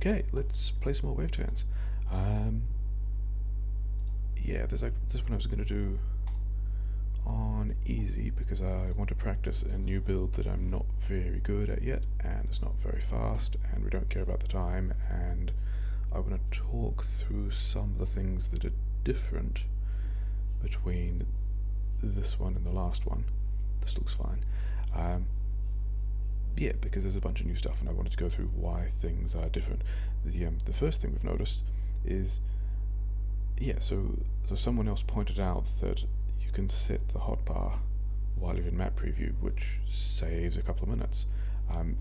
Okay, let's play some more wave fans. Yeah, this one I was going to do on easy because I want to practice a new build that I'm not very good at yet, and it's not very fast, and we don't care about the time, and I want to talk through some of the things that are different between this one and the last one. This looks fine. Yeah, because there's a bunch of new stuff, and I wanted to go through why things are different. The first thing we've noticed is, yeah, so someone else pointed out that you can set the hotbar while you're in map preview, which saves a couple of minutes. And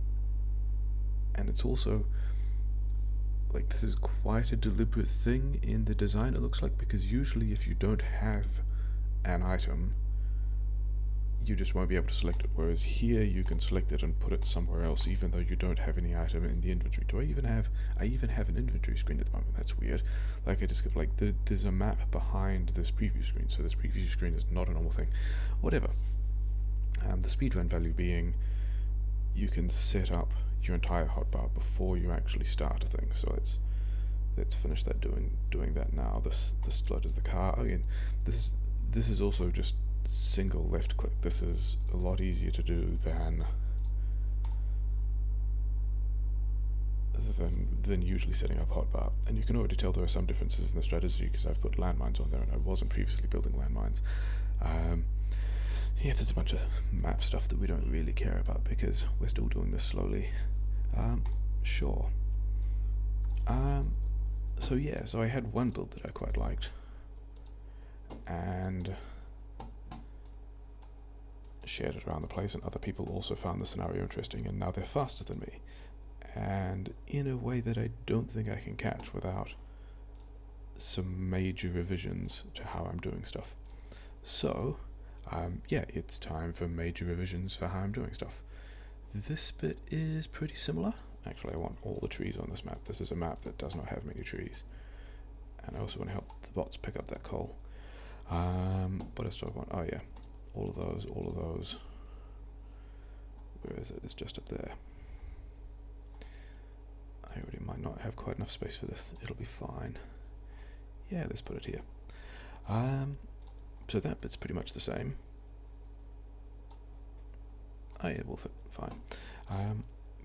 it's also, like, this is quite a deliberate thing in the design, it looks like, because usually if you don't have an item, you just won't be able to select it, whereas here you can select it and put it somewhere else even though you don't have any item in the inventory. I even have an inventory screen at the moment. That's weird. Like, I discovered, like, there's a map behind this preview screen, so this preview screen is not a normal thing. Whatever. The speedrun value being you can set up your entire hotbar before you actually start a thing. So let's finish that doing that now. This flood is the car. Again, this is also just single left click. This is a lot easier to do than usually setting up hotbar, and you can already tell there are some differences in the strategy because I've put landmines on there and I wasn't previously building landmines. Yeah, there's a bunch of map stuff that we don't really care about because we're still doing this slowly. Sure. So yeah, so I had one build that I quite liked, and shared it around the place, and other people also found the scenario interesting, and now they're faster than me, and in a way that I don't think I can catch without some major revisions to how I'm doing stuff. So, yeah, it's time for major revisions for how I'm doing stuff. This bit is pretty similar. Actually, I want all the trees on this map. This is a map that does not have many trees, and I also want to help the bots pick up that coal. What else do I want? Oh yeah, all of those. Where is it? It's just up there. I already might not have quite enough space for this. It'll be fine. Yeah, let's put it here. So that bit's pretty much the same. Oh yeah, will fit fine.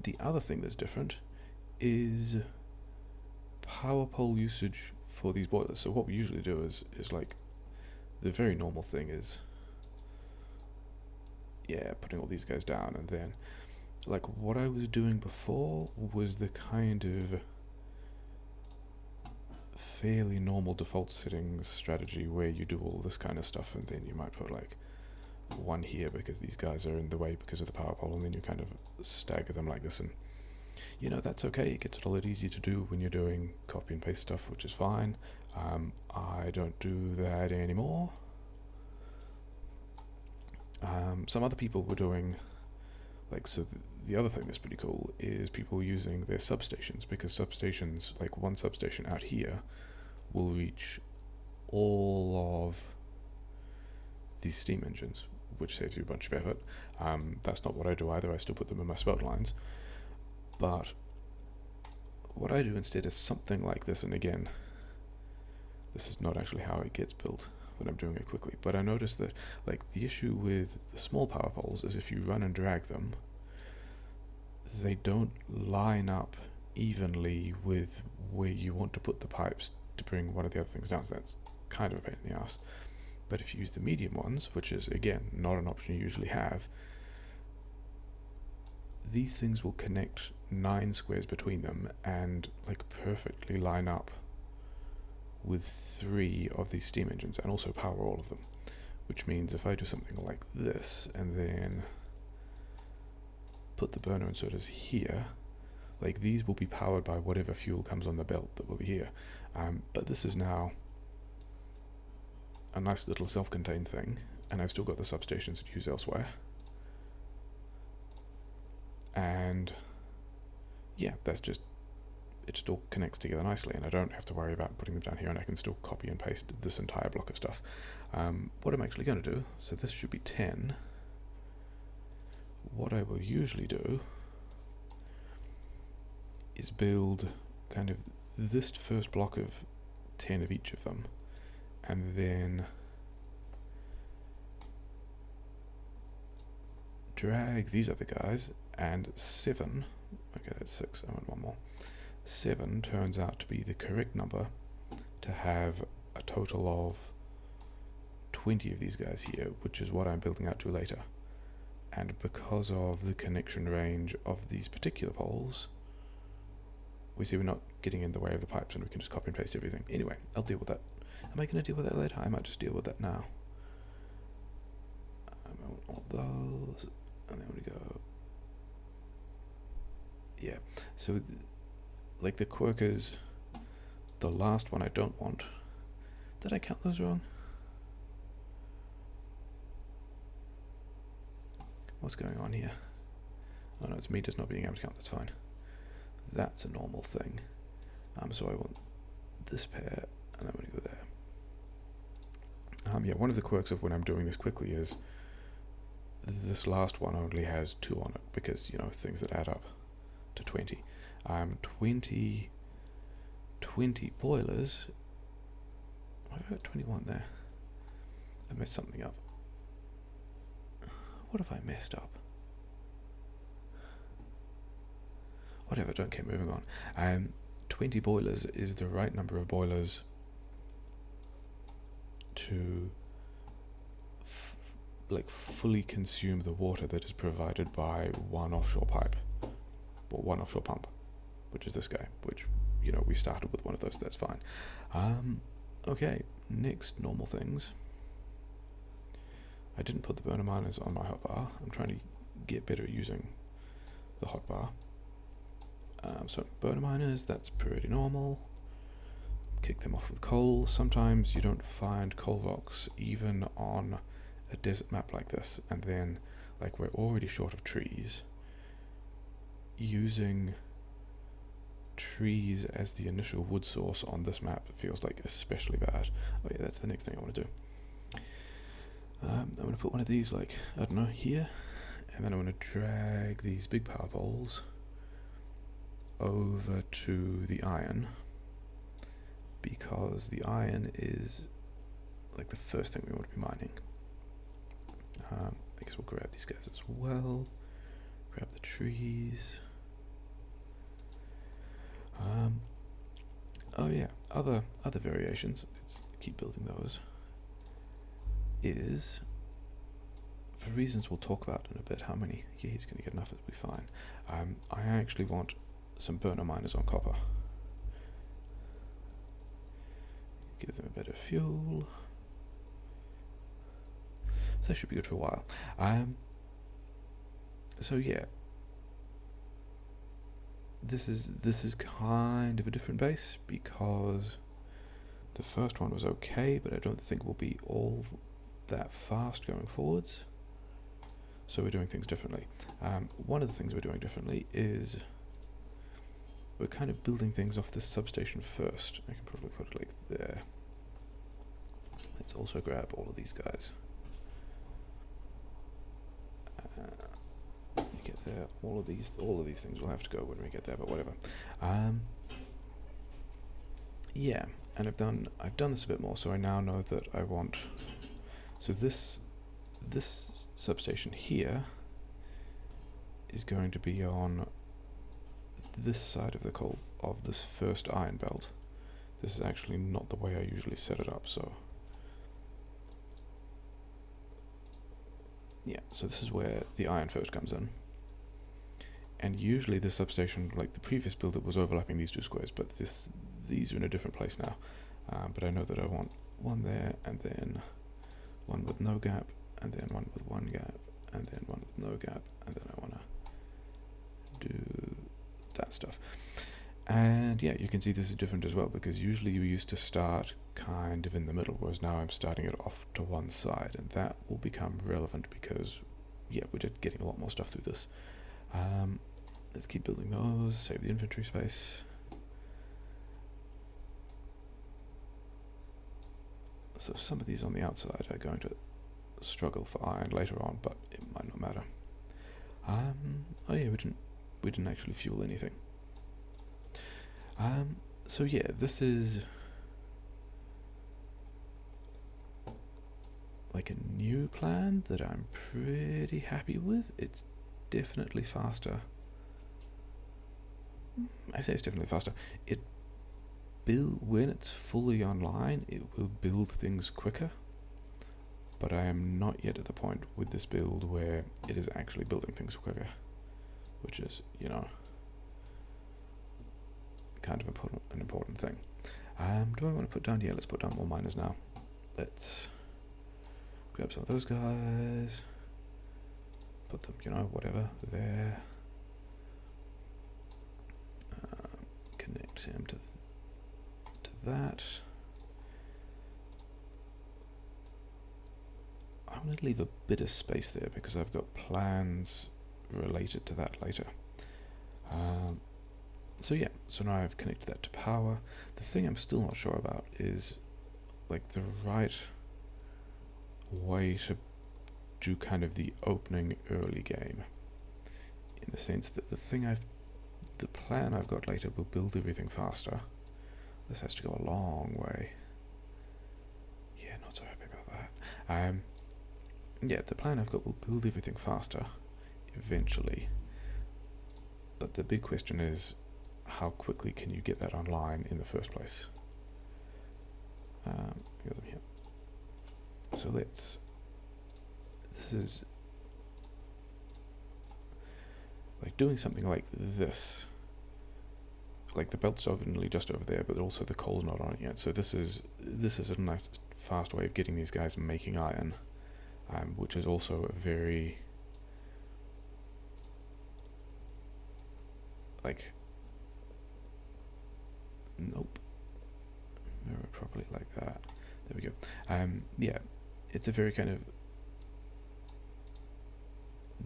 The other thing that's different is power pole usage for these boilers. So what we usually do is like, the very normal thing is, yeah, putting all these guys down, and then, like, what I was doing before was the kind of fairly normal default settings strategy where you do all this kind of stuff, and then you might put like one here because these guys are in the way because of the power pole, and then you kind of stagger them like this, and you know, that's okay. It gets it a lot easier to do when you're doing copy and paste stuff, which is fine. I don't do that anymore. Some other people were doing, like, so the other thing that's pretty cool is people using their substations, because substations, like one substation out here, will reach all of these steam engines, which saves you a bunch of effort. That's not what I do either. I still put them in my spout lines. But what I do instead is something like this, and again, this is not actually how it gets built when I'm doing it quickly, but I noticed that, like, the issue with the small power poles is if you run and drag them, they don't line up evenly with where you want to put the pipes to bring one of the other things down, so that's kind of a pain in the ass. But if you use the medium ones, which is, again, not an option you usually have, these things will connect 9 squares between them and, like, perfectly line up with 3 of these steam engines, and also power all of them, which means if I do something like this and then put the burner inserters here, like, these will be powered by whatever fuel comes on the belt that will be here, but this is now a nice little self-contained thing, and I've still got the substations to use elsewhere, and yeah, that's just, it just all connects together nicely, and I don't have to worry about putting them down here, and I can still copy and paste this entire block of stuff. What I'm actually going to do, so this should be 10, what I will usually do is build kind of this first block of 10 of each of them, and then drag these other guys, and 7, okay, that's 6, I want one more. 7 turns out to be the correct number to have a total of 20 of these guys here, which is what I'm building out to later. And because of the connection range of these particular poles, we see we're not getting in the way of the pipes, and we can just copy and paste everything. Anyway, I'll deal with that. Am I going to deal with that later? I might just deal with that now. I want all those, and then we go. Yeah, so like the quirk is the last one I don't want. Did I count those wrong? What's going on here? Oh no, it's me just not being able to count, that's fine. That's a normal thing. So I want this pair, and then I'm going to go there. Yeah, one of the quirks of when I'm doing this quickly is this last one only has 2 on it, because, you know, things that add up to 20. 20 boilers. Why have I got 21 there? I've messed something up. What have I messed up? Whatever, don't care, moving on. 20 boilers is the right number of boilers to fully consume the water that is provided by one offshore pipe, or one offshore pump, which is this guy, which, you know, we started with one of those, that's fine. Okay, next, normal things. I didn't put the burner miners on my hotbar. I'm trying to get better at using the hotbar. So burner miners, that's pretty normal. Kick them off with coal. Sometimes you don't find coal rocks even on a desert map like this, and then, like, we're already short of trees. Using trees as the initial wood source on this map feels like especially bad. Oh yeah, that's the next thing I want to do. I'm going to put one of these, like, I don't know, here, and then I'm going to drag these big power poles over to the iron, because the iron is like the first thing we want to be mining. I guess we'll grab these guys as well, grab the trees. Oh yeah, other variations, let's keep building those, is, for reasons we'll talk about in a bit, how many, yeah, he's going to get enough, it'll be fine. I actually want some burner miners on copper. Give them a bit of fuel. So that should be good for a while. So yeah, this is kind of a different base, because the first one was okay, but I don't think we'll be all that fast going forwards. So we're doing things differently. One of the things we're doing differently is we're kind of building things off this substation first. I can probably put it like there. Let's also grab all of these guys. Get there. All of these things will have to go when we get there, but whatever. Yeah, and I've done this a bit more, so I now know that I want. So this substation here is going to be on this side of the coal of this first iron belt. This is actually not the way I usually set it up, so yeah, so this is where the iron first comes in. And usually this substation, like the previous build, it was overlapping these two squares, but these are in a different place now. But I know that I want one there, and then one with no gap, and then one with one gap, and then one with no gap, and then I want to do that stuff. And yeah, you can see this is different as well, because usually you used to start kind of in the middle, whereas now I'm starting it off to one side, and that will become relevant because, yeah, we're just getting a lot more stuff through this. Let's keep building those, save the inventory space. So some of these on the outside are going to struggle for iron later on, but it might not matter. Oh yeah, we didn't actually fuel anything. So yeah, this is like a new plan that I'm pretty happy with. It's definitely faster. I say it's definitely faster. When it's fully online, it will build things quicker. But I am not yet at the point with this build where it is actually building things quicker, which is, kind of an important thing. Do I want to put down? Yeah, let's put down more miners now. Let's grab some of those guys, put them, whatever, there. Connect him to that. I'm going to leave a bit of space there because I've got plans related to that later. So yeah, so now I've connected that to power. The thing I'm still not sure about is like the right way to do kind of the opening early game, in the sense that the plan I've got later will build everything faster. This has to go a long way. Yeah, not so happy about that. Yeah, the plan I've got will build everything faster, eventually. But the big question is, how quickly can you get that online in the first place? Got them here. So this is like doing something like this. Like the belt's only just over there, but also the coal's not on it yet. So this is a nice fast way of getting these guys making iron, which is also a very like nope. Mirror properly like that. There we go. Yeah, it's a very kind of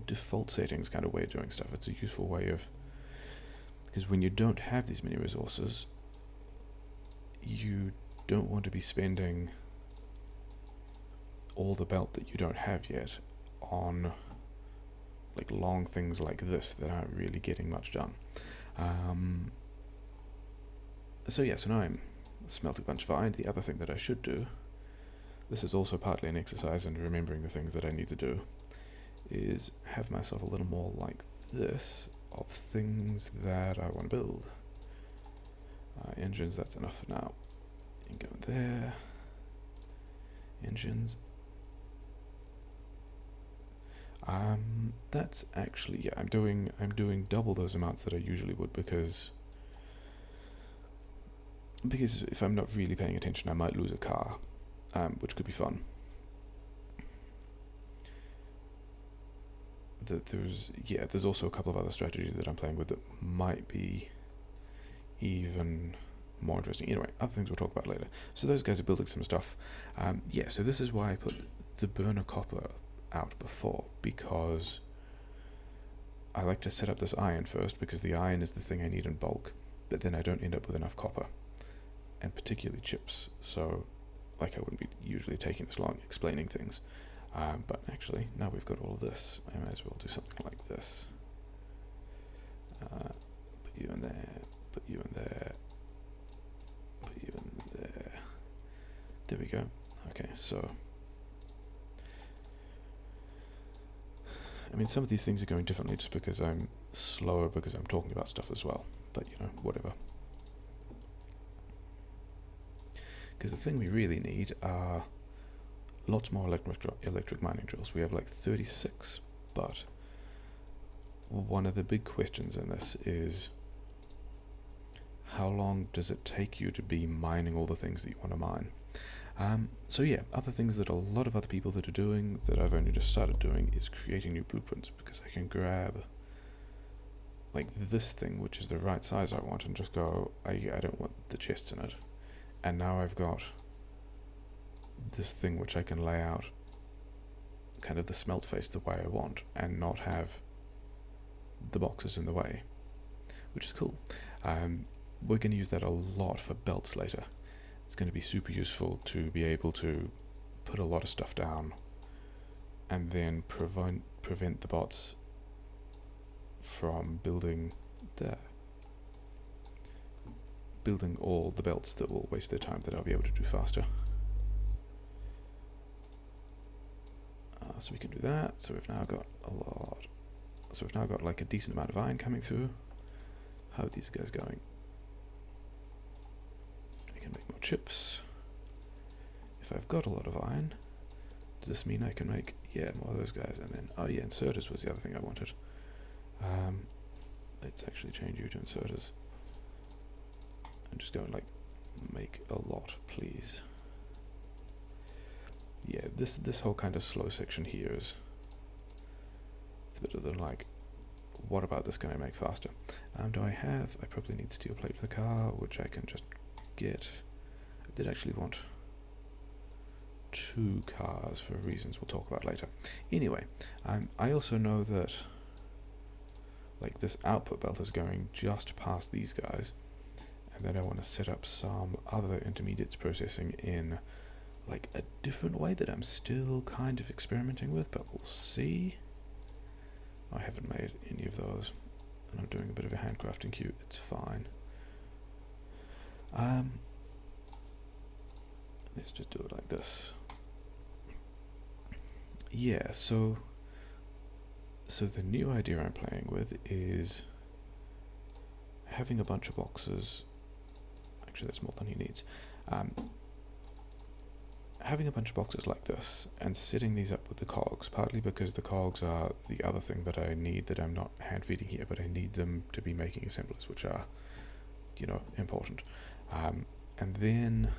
default settings kind of way of doing stuff. It's a useful way of, because when you don't have these many resources, you don't want to be spending all the belt that you don't have yet on like long things like this that aren't really getting much done. So yeah, so now I'm smelting a bunch of iron. The other thing that I should do, this is also partly an exercise in remembering the things that I need to do, is have myself a little more like this of things that I want to build. Engines, that's enough for now. You can go there. Engines. That's actually, yeah, I'm doing double those amounts that I usually would because if I'm not really paying attention, I might lose a car, which could be fun. There's also a couple of other strategies that I'm playing with that might be even more interesting. Anyway, other things we'll talk about later. So those guys are building some stuff. So this is why I put the burner copper out before, because I like to set up this iron first, because the iron is the thing I need in bulk, but then I don't end up with enough copper, and particularly chips. So, like, I wouldn't be usually taking this long explaining things. But actually, now we've got all of this, I might as well do something like this. Put you in there, put you in there, put you in there. There we go. Okay, so I mean, some of these things are going differently just because I'm slower, because I'm talking about stuff as well. But, whatever. Because the thing we really need are lots more electric mining drills. We have like 36, but one of the big questions in this is, how long does it take you to be mining all the things that you want to mine? So yeah, other things that a lot of other people that are doing, that I've only just started doing, is creating new blueprints, because I can grab like this thing, which is the right size I want, and just go, I don't want the chests in it. And now I've got this thing which I can lay out kind of the smelt face the way I want, and not have the boxes in the way, which is cool. We're going to use that a lot for belts later. It's going to be super useful to be able to put a lot of stuff down and then prevent the bots from building there. building all the belts that will waste their time that I'll be able to do faster. So we can do that. So we've now got a lot. So we've now got like a decent amount of iron coming through. How are these guys going? I can make more chips. If I've got a lot of iron, does this mean I can make, yeah, more of those guys? And then, oh yeah, inserters was the other thing I wanted. Let's actually change you to inserters. And just go and like, make a lot, please. Yeah, this whole kind of slow section here is, it's a bit of the like, what about this can I make faster? Do I probably need steel plate for the car, which I can just get. I did actually want 2 cars for reasons we'll talk about later. Anyway, I also know that like this output belt is going just past these guys, and then I want to set up some other intermediates processing in like a different way that I'm still kind of experimenting with, but we'll see. I haven't made any of those, and I'm doing a bit of a handcrafting queue. It's fine. Let's just do it like this. Yeah, so the new idea I'm playing with is having a bunch of boxes. Actually, that's more than he needs. Having a bunch of boxes like this and setting these up with the cogs, partly because the cogs are the other thing that I need that I'm not hand feeding here, but I need them to be making assemblers, which are, you know, important. And then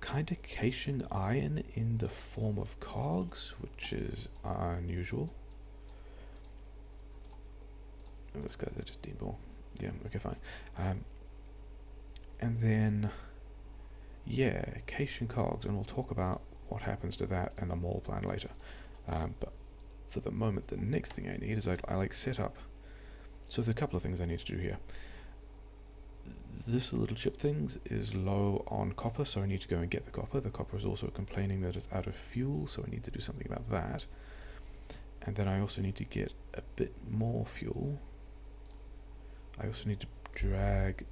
kind of caching iron in the form of cogs, which is unusual. Oh, those guys are just deemed. Yeah, okay, fine. And then, yeah, caching cogs, and we'll talk about what happens to that and the mall plan later. But for the moment, the next thing I need is I like set up. So there's a couple of things I need to do here. This little chip things is low on copper, so I need to go and get the copper. The copper is also complaining that it's out of fuel, so I need to do something about that. And then I also need to get a bit more fuel. I also need to drag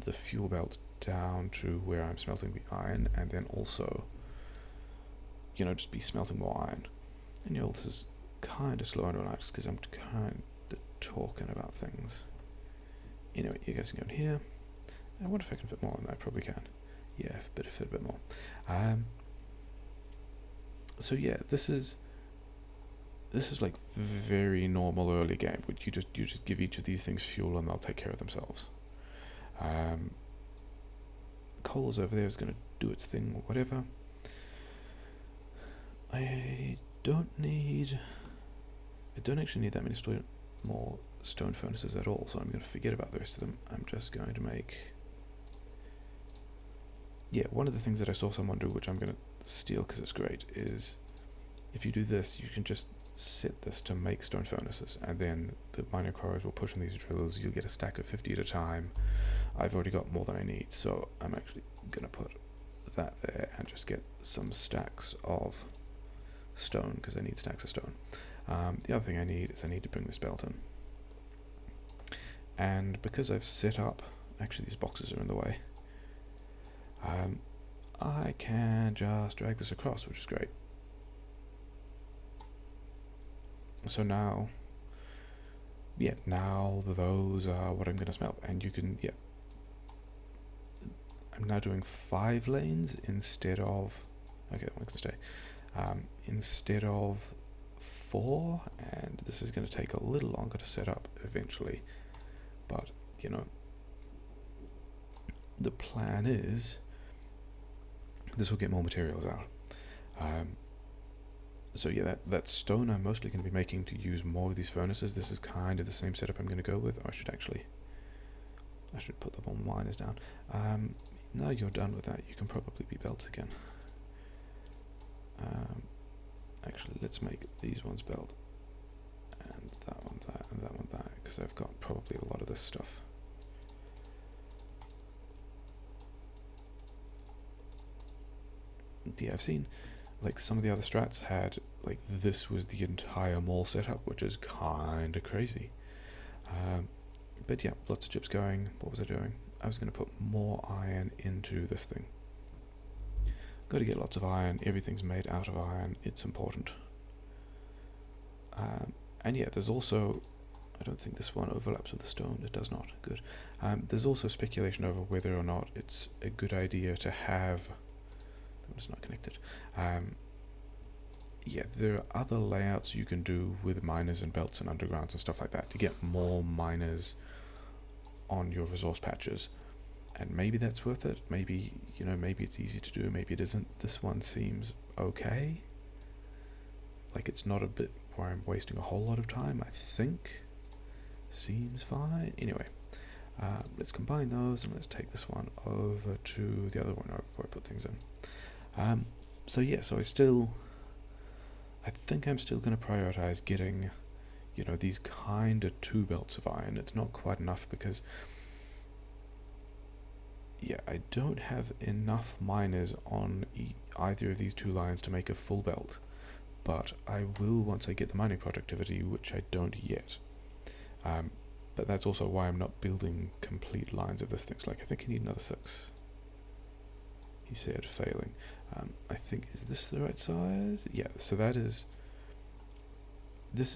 the fuel belt down to where I'm smelting the iron, and then also, you know, just be smelting more iron. And you know, this is kind of slow and relaxed because I'm kind of talking about things. Anyway, you guys can go in here. I wonder if I can fit more on that. I probably can. Yeah, fit a bit more. So yeah, this is like very normal early game. But you just give each of these things fuel and they'll take care of themselves. Coal is over there, is going to do its thing or whatever. I don't actually need that many more stone furnaces at all, so I'm going to forget about the rest of them. I'm just going to make... Yeah, one of the things that I saw someone do, which I'm going to steal because it's great, is if you do this, you can just set this to make stone furnaces, and then the mining quarries will push on these drills. You'll get a stack of 50 at a time. I've already got more than I need, so I'm actually going to put that there and just get some stacks of stone, because I need stacks of stone. The other thing I need is I need to bring this belt in. And because I've set up... Actually, these boxes are in the way. I can just drag this across, which is great. So now... Yeah, now those are what I'm going to smelt. And you can... Yeah. I'm now doing 5 lanes instead of... Okay, that one can stay. Instead of 4, and this is going to take a little longer to set up eventually, but you know, the plan is this will get more materials out. So yeah, that stone I'm mostly going to be making to use more of these furnaces. This is kind of the same setup I'm going to go with. I should put the more miners down. Now you're done with that, you can probably be belts again. Actually, let's make these ones belt, and that one that, and that one that, because I've got probably a lot of this stuff. Yeah, I've seen like some of the other strats had like this was the entire mall setup, which is kind of crazy. But yeah, lots of chips going. What was I doing? I was going to put more iron into this thing. Got to get lots of iron. Everything's made out of iron. It's important. And yeah, there's also, I don't think this one overlaps with the stone. It does not. Good. There's also speculation over whether or not it's a good idea to have. It's not connected. Yeah, there are other layouts you can do with miners and belts and undergrounds and stuff like that to get more miners on your resource patches. And maybe that's worth it. Maybe, maybe it's easy to do. Maybe it isn't. This one seems okay. Like it's not a bit where I'm wasting a whole lot of time, I think. Seems fine. Anyway, let's combine those and let's take this one over to the other one before I put things in. So yeah, I think I'm still going to prioritize getting, these kind of 2 belts of iron. It's not quite enough because, yeah, I don't have enough miners on either of these 2 lines to make a full belt. But I will once I get the mining productivity, which I don't yet. But that's also why I'm not building complete lines of this thing. So, I think I need another 6. He said, failing. I think, is this the right size? Yeah, so this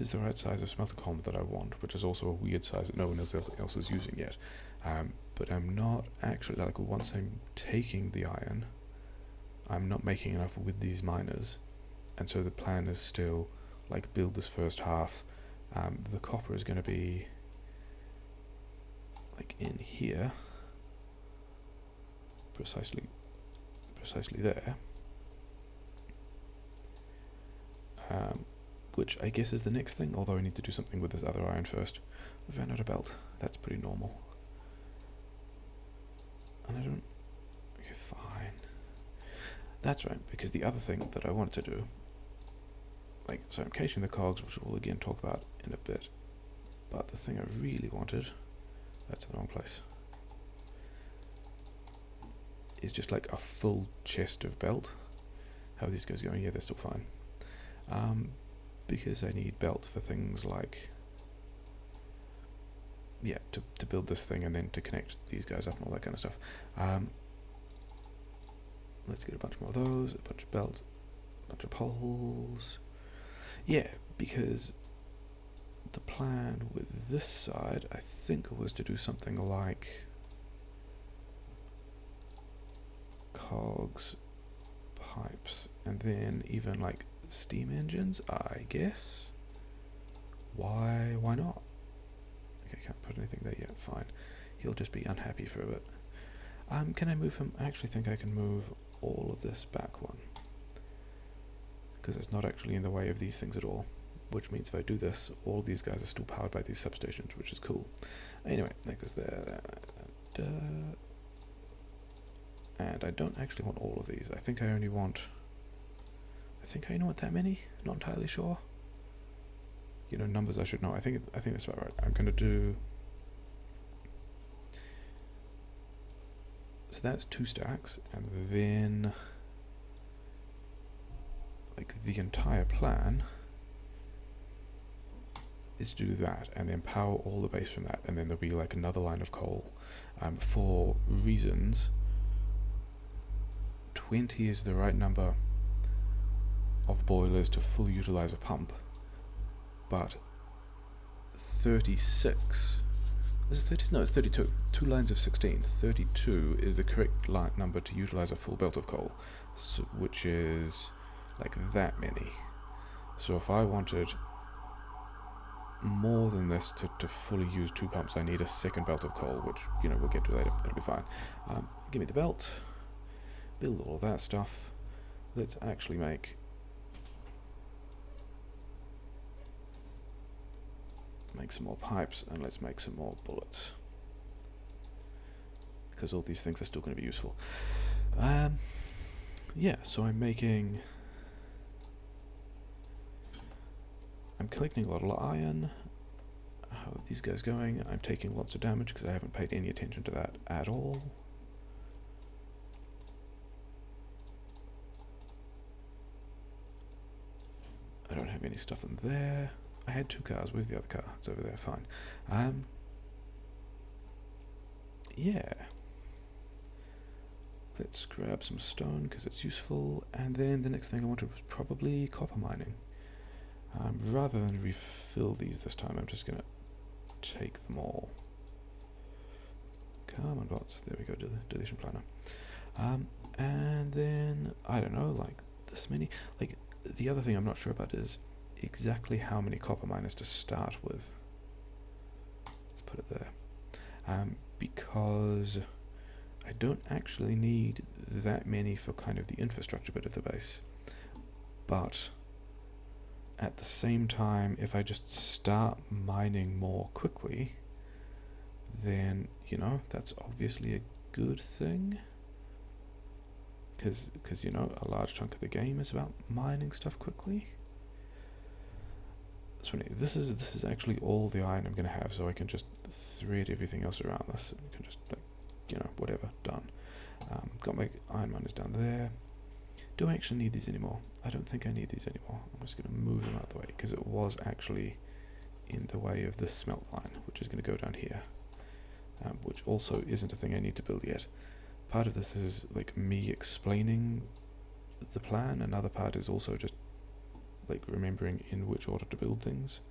is the right size of smelter column that I want, which is also a weird size that no one else is using yet. But I'm not actually, once I'm taking the iron, I'm not making enough with these miners. And so the plan is still, build this first half. The copper is going to be, in here, precisely there. Which I guess is the next thing, although I need to do something with this other iron first. I've ran out of belt. That's pretty normal. And I don't... Okay, fine. That's right, because the other thing that I wanted to do, so I'm caching the cogs, which we'll again talk about in a bit, but the thing I really wanted, that's in the wrong place, is just a full chest of belt. How are these guys going? Yeah, they're still fine. Because I need belt for things to build this thing and then to connect these guys up and all that kind of stuff. Let's get a bunch more of those, a bunch of belt, a bunch of poles. Yeah, because the plan with this side, I think, was to do something like cogs, pipes, and then even steam engines, I guess. Why not? Okay, can't put anything there yet, fine. He'll just be unhappy for a bit. Can I move him? I actually think I can move all of this back one, because it's not actually in the way of these things at all, which means if I do this, all these guys are still powered by these substations, which is cool. Anyway, that goes there. And I don't actually want all of these. I think I only want that many. Not entirely sure. Numbers I should know. I think that's about right. I'm gonna do. So that's 2 stacks, and then the entire plan is to do that, and then power all the base from that, and then there'll be another line of coal. For reasons, 20 is the right number of boilers to fully utilize a pump, but 36, is it 30? No, it's 32. 2 lines of 16. 32 is the correct number to utilize a full belt of coal, so, which is that many. So if I wanted more than this to fully use 2 pumps, I need a second belt of coal, which, we'll get to later. That'll be fine. Give me the belt. Build all of that stuff. Let's actually make some more pipes, and let's make some more bullets, because all these things are still going to be useful. Yeah, so I'm collecting a lot of iron. How are these guys going? I'm taking lots of damage because I haven't paid any attention to that at all. I don't have any stuff in there. I had 2 cars. Where's the other car? It's over there. Fine. yeah, let's grab some stone because it's useful, and then the next thing I wanted was probably copper mining. Rather than refill these this time, I'm just going to take them all. Come on, bots. There we go, deletion planner. And then, I don't know, like this many. Like, the other thing I'm not sure about is exactly how many copper miners to start with. Let's put it there. Because I don't actually need that many for kind of the infrastructure bit of the base. But at the same time, if I just start mining more quickly, then, you know, that's obviously a good thing. Because, you know, a large chunk of the game is about mining stuff quickly. So this is actually all the iron I'm going to have, so I can just thread everything else around this. I can just, like, you know, whatever, done. Got my iron miners down there. Do I actually need these anymore? I don't think I need these anymore. I'm just going to move them out of the way, because it was actually in the way of this smelt line, which is going to go down here. Which also isn't a thing I need to build yet. Part of this is like me explaining the plan, another part is also just like remembering in which order to build things.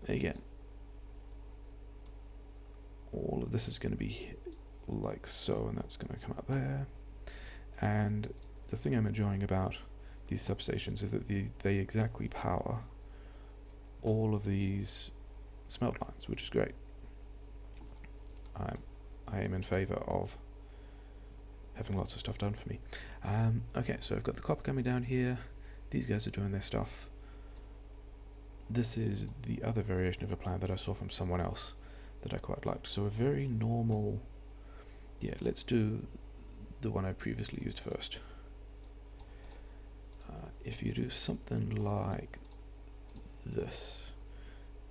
Again, all of this is going to be like so, and that's going to come out there. And the thing I'm enjoying about these substations is that they exactly power all of these smelt lines, which is great. I am in favour of having lots of stuff done for me. Okay, so I've got the copper coming down here. These guys are doing their stuff. This is the other variation of a plan that I saw from someone else that I quite liked. So a very normal... Yeah, let's do the one I previously used first. If you do something like this,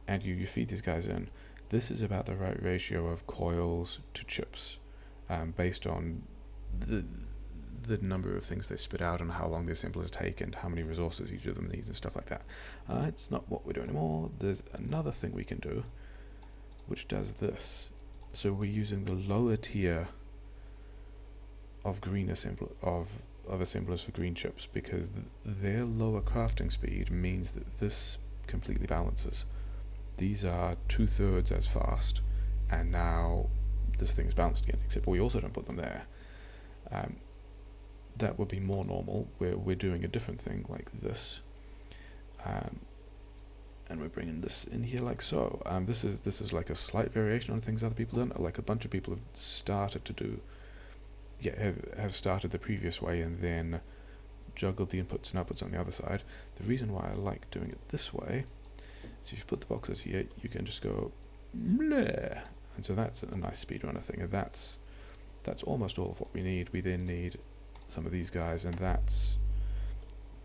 and you feed these guys in, this is about the right ratio of coils to chips, based on the number of things they spit out and how long the assemblers take and how many resources each of them needs and stuff like that. It's not what we're doing anymore. There's another thing we can do, which does this. So we're using the lower tier of green of assemblers for green chips, because their lower crafting speed means that this completely balances. These are 2/3 as fast, and now this thing's balanced again, except we also don't put them there. That would be more normal, where we're doing a different thing like this, and we're bringing this in here like so. This is like a slight variation on things other people done. Like a bunch of people have started to do, have started the previous way and then juggled the inputs and outputs on the other side. The reason why I like doing it this way is if you put the boxes here, you can just go bleh, and so that's a nice speedrunner thing, and that's almost all of what we need. We then need some of these guys, and that's,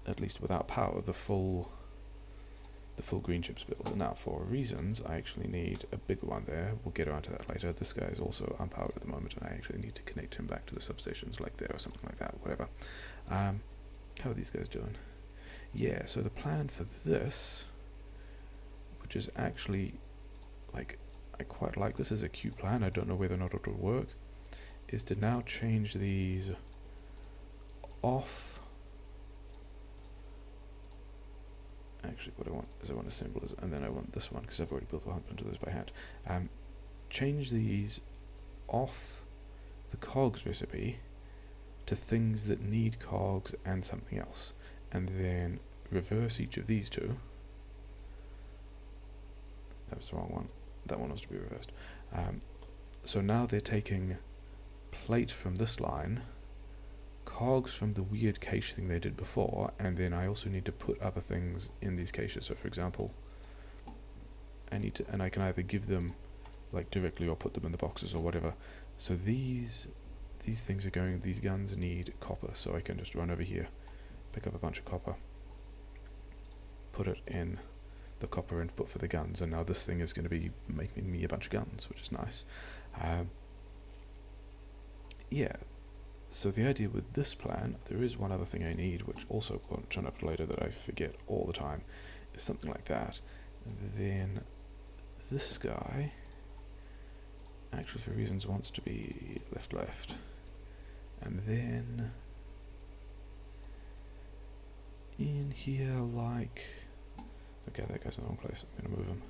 at least without power, the full green chips build. And now for reasons, I actually need a bigger one there. We'll get around to that later. This guy is also unpowered at the moment, and I actually need to connect him back to the substations like there or something like that, whatever. How are these guys doing? Yeah, so the plan for this, which is actually, like, I quite like this as a Q plan, I don't know whether or not it will work, is to now change these off. Actually, what I want is I want assemblers, and then I want this one, because I've already built a bunch of those by hand. Change these off the cogs recipe to things that need cogs and something else, and then reverse each of these two. That was the wrong one. That one was to be reversed. So now they're taking plate from this line, cogs from the weird cache thing they did before, and then I also need to put other things in these caches. So for example, I can either give them like directly or put them in the boxes or whatever. So these things are going, these guns need copper, so I can just run over here, pick up a bunch of copper, put it in the copper input for the guns, and now this thing is going to be making me a bunch of guns, which is nice. Yeah, so the idea with this plan, there is one other thing I need, which also won't turn up later that I forget all the time, is something like that. Then this guy actually for reasons wants to be left, and then in here, like, okay, that goes in the wrong place. I'm gonna move him.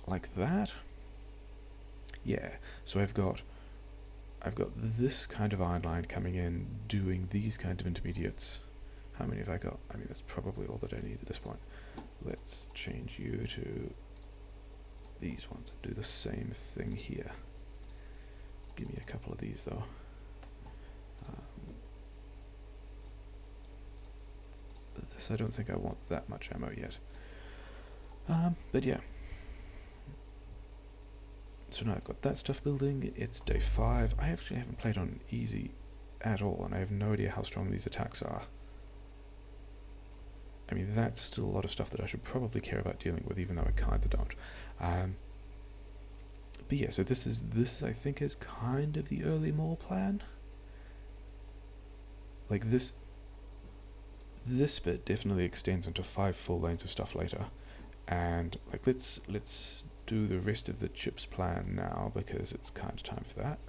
Like that. Yeah. So I've got this kind of iron line coming in, doing these kind of intermediates. How many have I got? I mean, that's probably all that I need at this point. Let's change you to these ones and do the same thing here. Give me a couple of these though. This, I don't think I want that much ammo yet. But yeah. So now I've got that stuff building. It's day 5. I actually haven't played on easy at all, and I have no idea how strong these attacks are. I mean, that's still a lot of stuff that I should probably care about dealing with, even though I kinda don't. But yeah, so this I think is kind of the early mall plan. Like this bit definitely extends into 5 full lanes of stuff later, and like let's do the rest of the chips plan now because it's kind of time for that.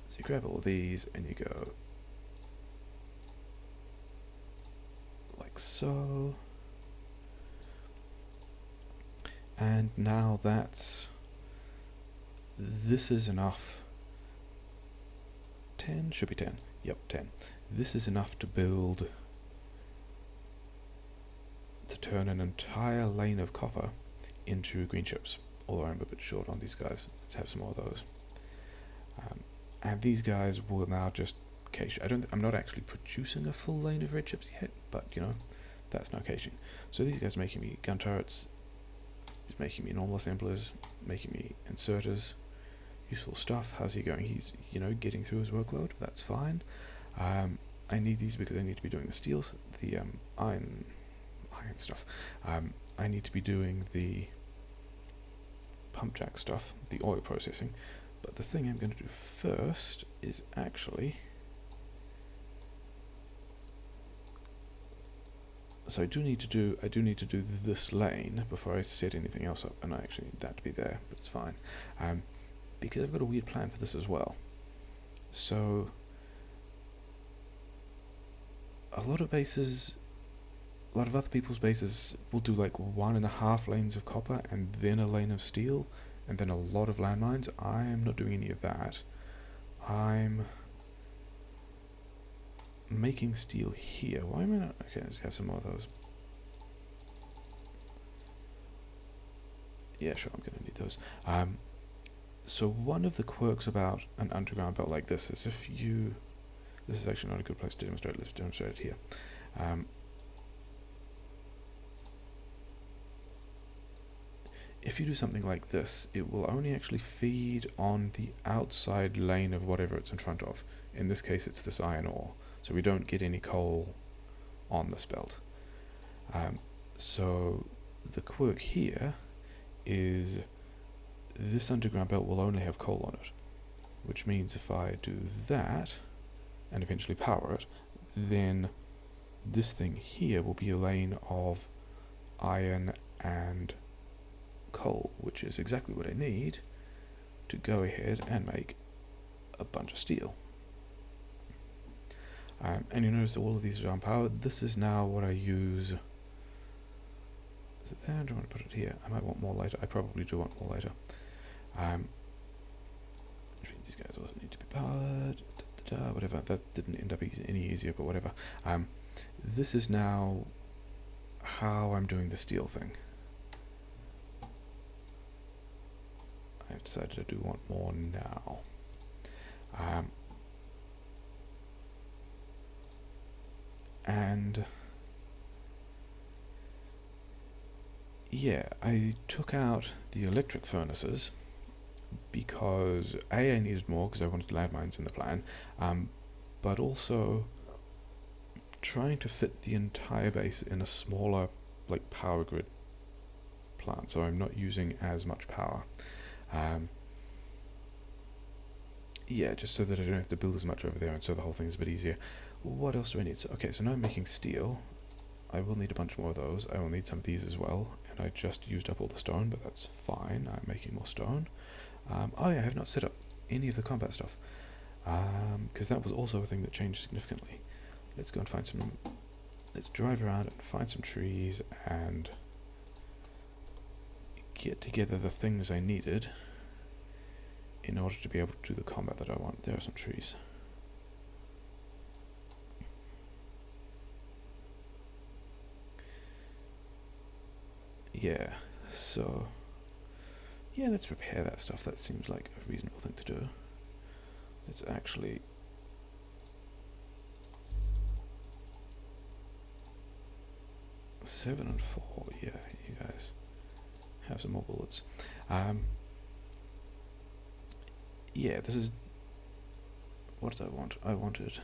So you grab all of these and you go like so. And now this is enough. 10? Should be 10. Yep, 10. This is enough to turn an entire lane of copper into green chips. Although I'm a bit short on these guys. Let's have some more of those. And these guys will now just cache. I'm not actually producing a full lane of red chips yet, but you know, that's no caching. So these guys are making me gun turrets. He's making me normal assemblers, making me inserters. Useful stuff. How's he going? He's, you know, getting through his workload. That's fine. I need these because I need to be doing the steels, the iron stuff. I need to be doing the pump jack stuff, the oil processing. But the thing I'm going to do first is actually, so I do need to do this lane before I set anything else up, and I actually need that to be there, but it's fine. Because I've got a weird plan for this as well. So a lot of other people's bases will do like 1.5 lanes of copper and then a lane of steel and then a lot of landmines. I am not doing any of that. I'm making steel here. Why am I not? Okay, let's have some more of those. Yeah, sure, I'm going to need those. So one of the quirks about an underground belt like this is this is actually not a good place to demonstrate. Let's demonstrate it here. If you do something like this, it will only actually feed on the outside lane of whatever it's in front of. In this case, it's this iron ore, so we don't get any coal on this belt. So the quirk here is this underground belt will only have coal on it, which means if I do that and eventually power it, then this thing here will be a lane of iron and coal, which is exactly what I need to go ahead and make a bunch of steel. And you notice all of these are unpowered. This is now what I use. Is it there? Do I want to put it here? I might want more later. I probably do want more later. Which means these guys also need to be powered. Whatever. That didn't end up any easier, but whatever. This is now how I'm doing the steel thing. I've decided I do want more now. And yeah, I took out the electric furnaces because I needed more because I wanted landmines in the plan, but also trying to fit the entire base in a smaller, like, power grid plant, so I'm not using as much power. Yeah, just so that I don't have to build as much over there, and so the whole thing is a bit easier. What else do I need? So, okay, so now I'm making steel. I will need a bunch more of those. I will need some of these as well, and I just used up all the stone, but that's fine. I'm making more stone. Oh yeah, I have not set up any of the combat stuff, because that was also a thing that changed significantly. Let's go and find some, let's drive around and find some trees and get together the things I needed in order to be able to do the combat that I want. There are some trees. Yeah, so yeah, let's repair that stuff. That seems like a reasonable thing to do. Let's actually seven and 4. Yeah, you guys have some more bullets. Yeah, this is, what did I want? I wanted,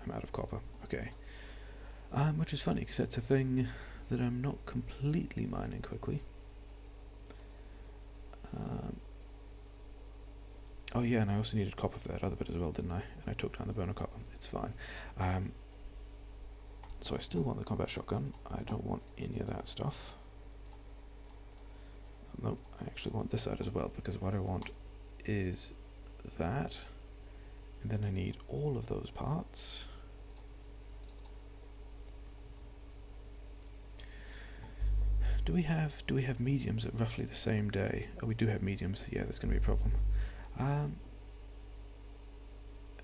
I'm out of copper. Okay. Which is funny because that's a thing that I'm not completely mining quickly. Oh yeah, and I also needed copper for that other bit as well, didn't I? And I took down the burner copper. It's fine. So I still want the combat shotgun. I don't want any of that stuff. Nope, I actually want this side as well, because what I want is that, and then I need all of those parts. Do we have mediums at roughly the same day? Oh, we do have mediums. Yeah, that's going to be a problem. And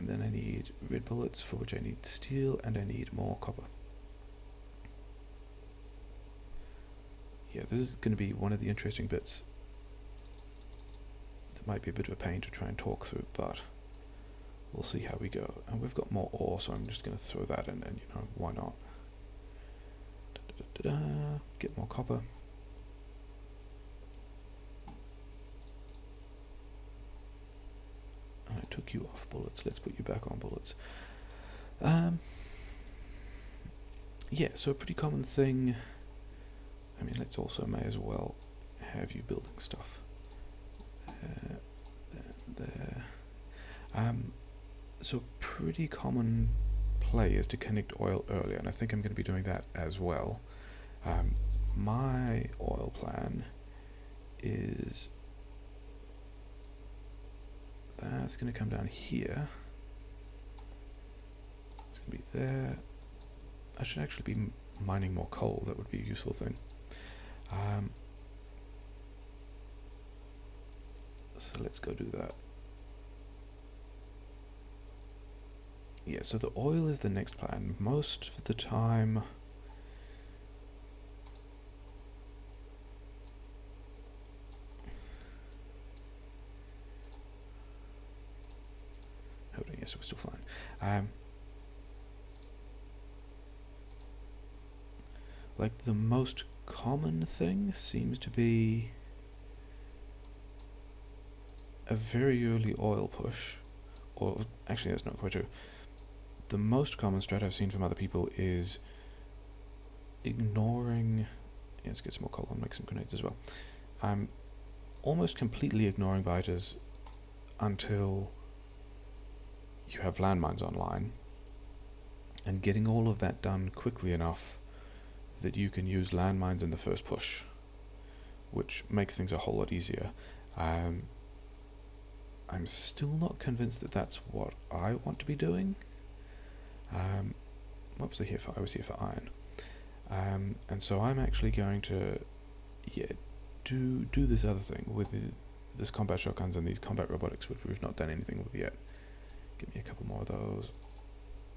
then I need red bullets, for which I need steel, and I need more copper. Yeah, this is going to be one of the interesting bits that might be a bit of a pain to try and talk through, but we'll see how we go. And we've got more ore, so I'm just going to throw that in, and you know, why not? Get more copper. And I took you off bullets. Let's put you back on bullets. Yeah, so a pretty common thing. I mean, let's also may as well have you building stuff. There. So pretty common play is to connect oil earlier, and I think I'm going to be doing that as well. My oil plan is that's going to come down here. It's going to be there. I should actually be mining more coal. That would be a useful thing. So let's go do that. Yeah, so the oil is the next plan. Most of the time, hold on, yes, we're still fine. Like the most common thing seems to be a very early oil push, or actually that's not quite true. The most common strat I've seen from other people is ignoring, yeah, let's get some more coal and make some grenades as well. I'm almost completely ignoring biters until you have landmines online, and getting all of that done quickly enough that you can use landmines in the first push, which makes things a whole lot easier. I'm still not convinced that that's what I want to be doing. What was I here for? I was here for iron. And so I'm actually going to, yeah, do this other thing with this combat shotguns and these combat robotics, which we've not done anything with yet. Give me a couple more of those.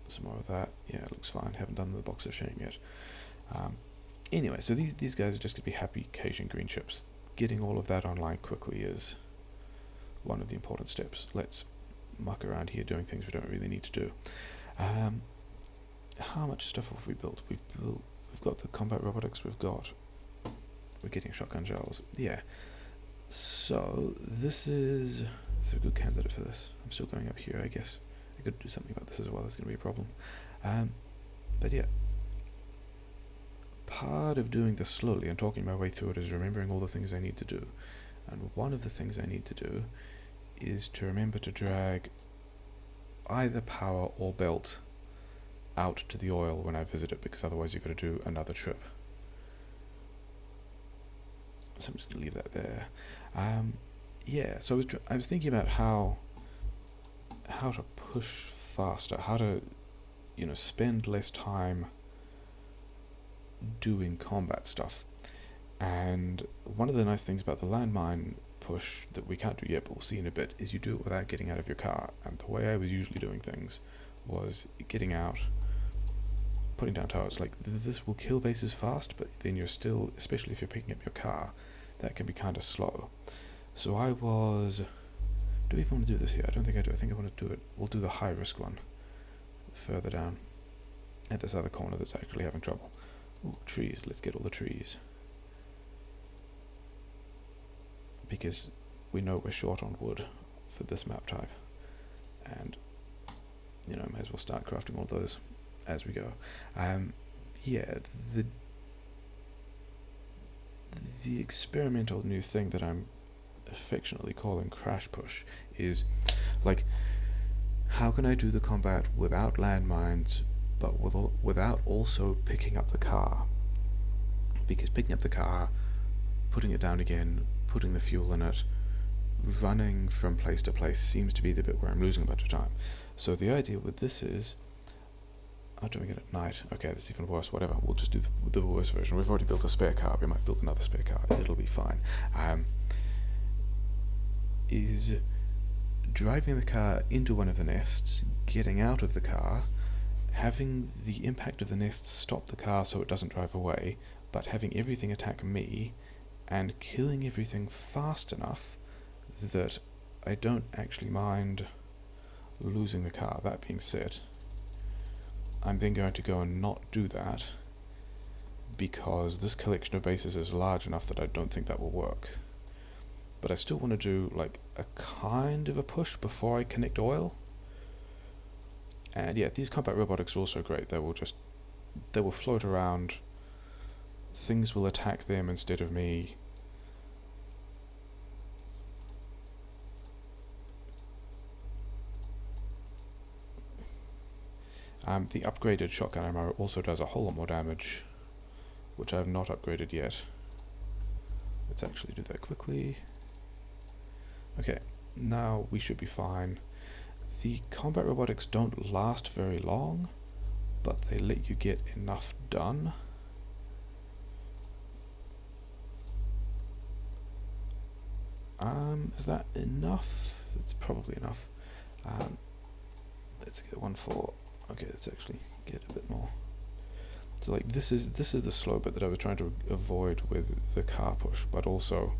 Some more of that. Yeah, it looks fine. Haven't done the box of shame yet. Anyway, so these guys are just going to be happy Cajun green chips. Getting all of that online quickly is one of the important steps. Let's muck around here doing things we don't really need to do. How much stuff have we built? We've got the combat robotics. We're getting shotgun shells. Yeah. So this is a good candidate for this. I'm still going up here, I guess. I could do something about this as well. That's going to be a problem. But yeah. Part of doing this slowly and talking my way through it is remembering all the things I need to do. And one of the things I need to do is to remember to drag either power or belt out to the oil when I visit it, because otherwise you've got to do another trip. So I'm just going to leave that there. Yeah, so I was thinking about how to push faster, how to, spend less time doing combat stuff. And one of the nice things about the landmine push that we can't do yet, but we'll see in a bit, is you do it without getting out of your car. And the way I was usually doing things was getting out, putting down towers. Like, this will kill bases fast, but then you're still, especially if you're picking up your car, that can be kind of slow. So I was... Do we even want to do this here? I don't think I do. I think I want to do it. We'll do the high risk one further down at this other corner that's actually having trouble. Ooh, trees. Let's get all the trees. Because we know we're short on wood for this map type. And, may as well start crafting all those as we go. Yeah, the experimental new thing that I'm affectionately calling crash push is, like, how can I do the combat without landmines, but without also picking up the car? Because picking up the car, putting it down again, putting the fuel in it, running from place to place seems to be the bit where I'm losing a bunch of time. So the idea with this is, doing it at night. Okay, that's even worse. Whatever. We'll just do the worst version. We've already built a spare car. We might build another spare car. It'll be fine. Is driving the car into one of the nests, getting out of the car, having the impact of the nests stop the car so it doesn't drive away, but having everything attack me, and killing everything fast enough that I don't actually mind losing the car. That being said, I'm then going to go and not do that, because this collection of bases is large enough that I don't think that will work. But I still want to do, like, a kind of a push before I connect oil. And yeah, these combat robotics are also great. They will float around. Things will attack them instead of me. The upgraded shotgun ammo also does a whole lot more damage, which I have not upgraded yet. Let's actually do that quickly. Okay, now we should be fine. The combat robotics don't last very long, but they let you get enough done. Is that enough? It's probably enough. Let's get one for... Okay, let's actually get a bit more. So, like, this is the slow bit that I was trying to avoid with the car push, but also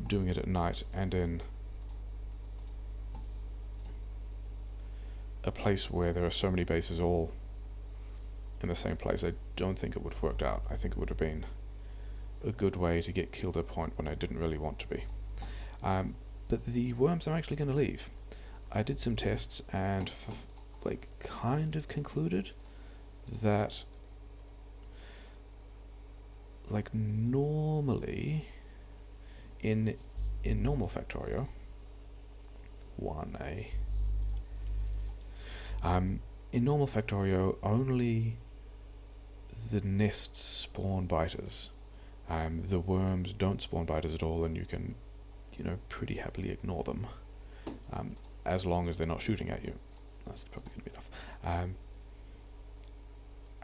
doing it at night and in a place where there are so many bases all in the same place. I don't think it would have worked out. I think it would have been a good way to get killed at a point when I didn't really want to be. But the worms I'm actually going to leave. I did some tests and kind of concluded that, like, normally in normal Factorio 1A, in normal Factorio only the nests spawn biters. The worms don't spawn biters at all, and you can, pretty happily ignore them, as long as they're not shooting at you. That's probably going to be enough.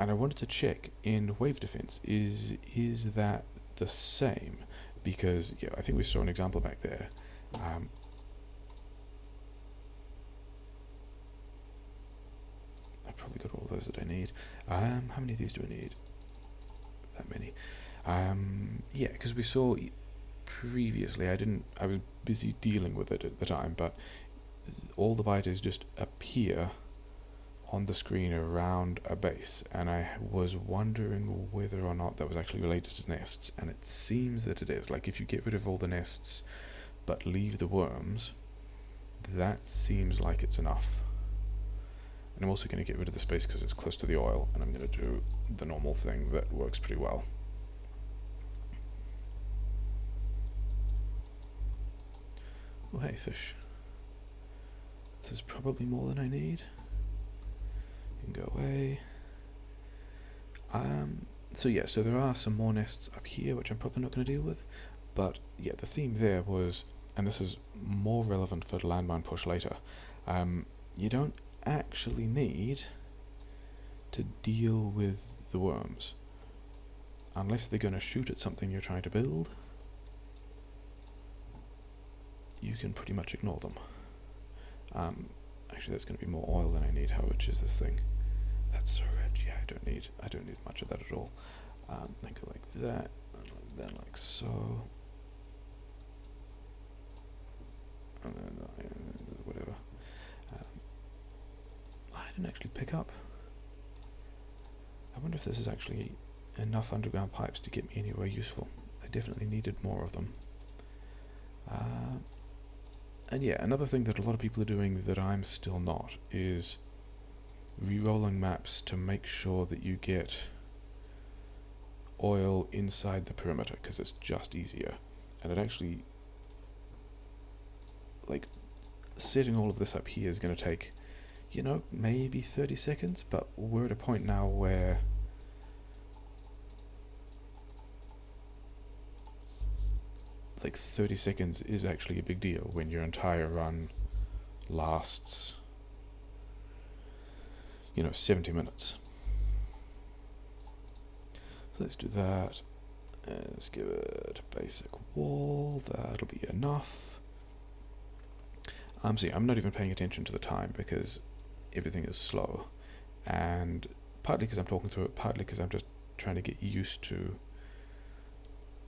And I wanted to check in wave defense, is that the same? Because, yeah, I think we saw an example back there. I've probably got all those that I need. How many of these do I need? That many. Yeah, because we saw previously, I was busy dealing with it at the time, but all the biters just appear on the screen around a base, and I was wondering whether or not that was actually related to nests, and it seems that it is. Like, if you get rid of all the nests but leave the worms, that seems like it's enough. And I'm also going to get rid of the space because it's close to the oil, and I'm going to do the normal thing that works pretty well. Oh, hey, fish. This is probably more than I need. You can go away. So yeah, so there are some more nests up here, which I'm probably not going to deal with. But yeah, the theme there was, and this is more relevant for landmine push later, you don't actually need to deal with the worms. Unless they're going to shoot at something you're trying to build, you can pretty much ignore them. Actually, there's going to be more oil than I need. How rich is this thing? That's so rich. Yeah, I don't need much of that at all. Then go like that, and then like so, and then whatever. I didn't actually pick up. I wonder if this is actually enough underground pipes to get me anywhere useful. I definitely needed more of them. And yeah, another thing that a lot of people are doing that I'm still not is re-rolling maps to make sure that you get oil inside the perimeter, because it's just easier. And it actually, like, setting all of this up here is going to take, you know, maybe 30 seconds, but we're at a point now where like 30 seconds is actually a big deal when your entire run lasts, you know, 70 minutes. So let's do that. Let's give it a basic wall. That'll be enough. See, I'm not even paying attention to the time because everything is slow, and partly because I'm talking through it, partly because I'm just trying to get used to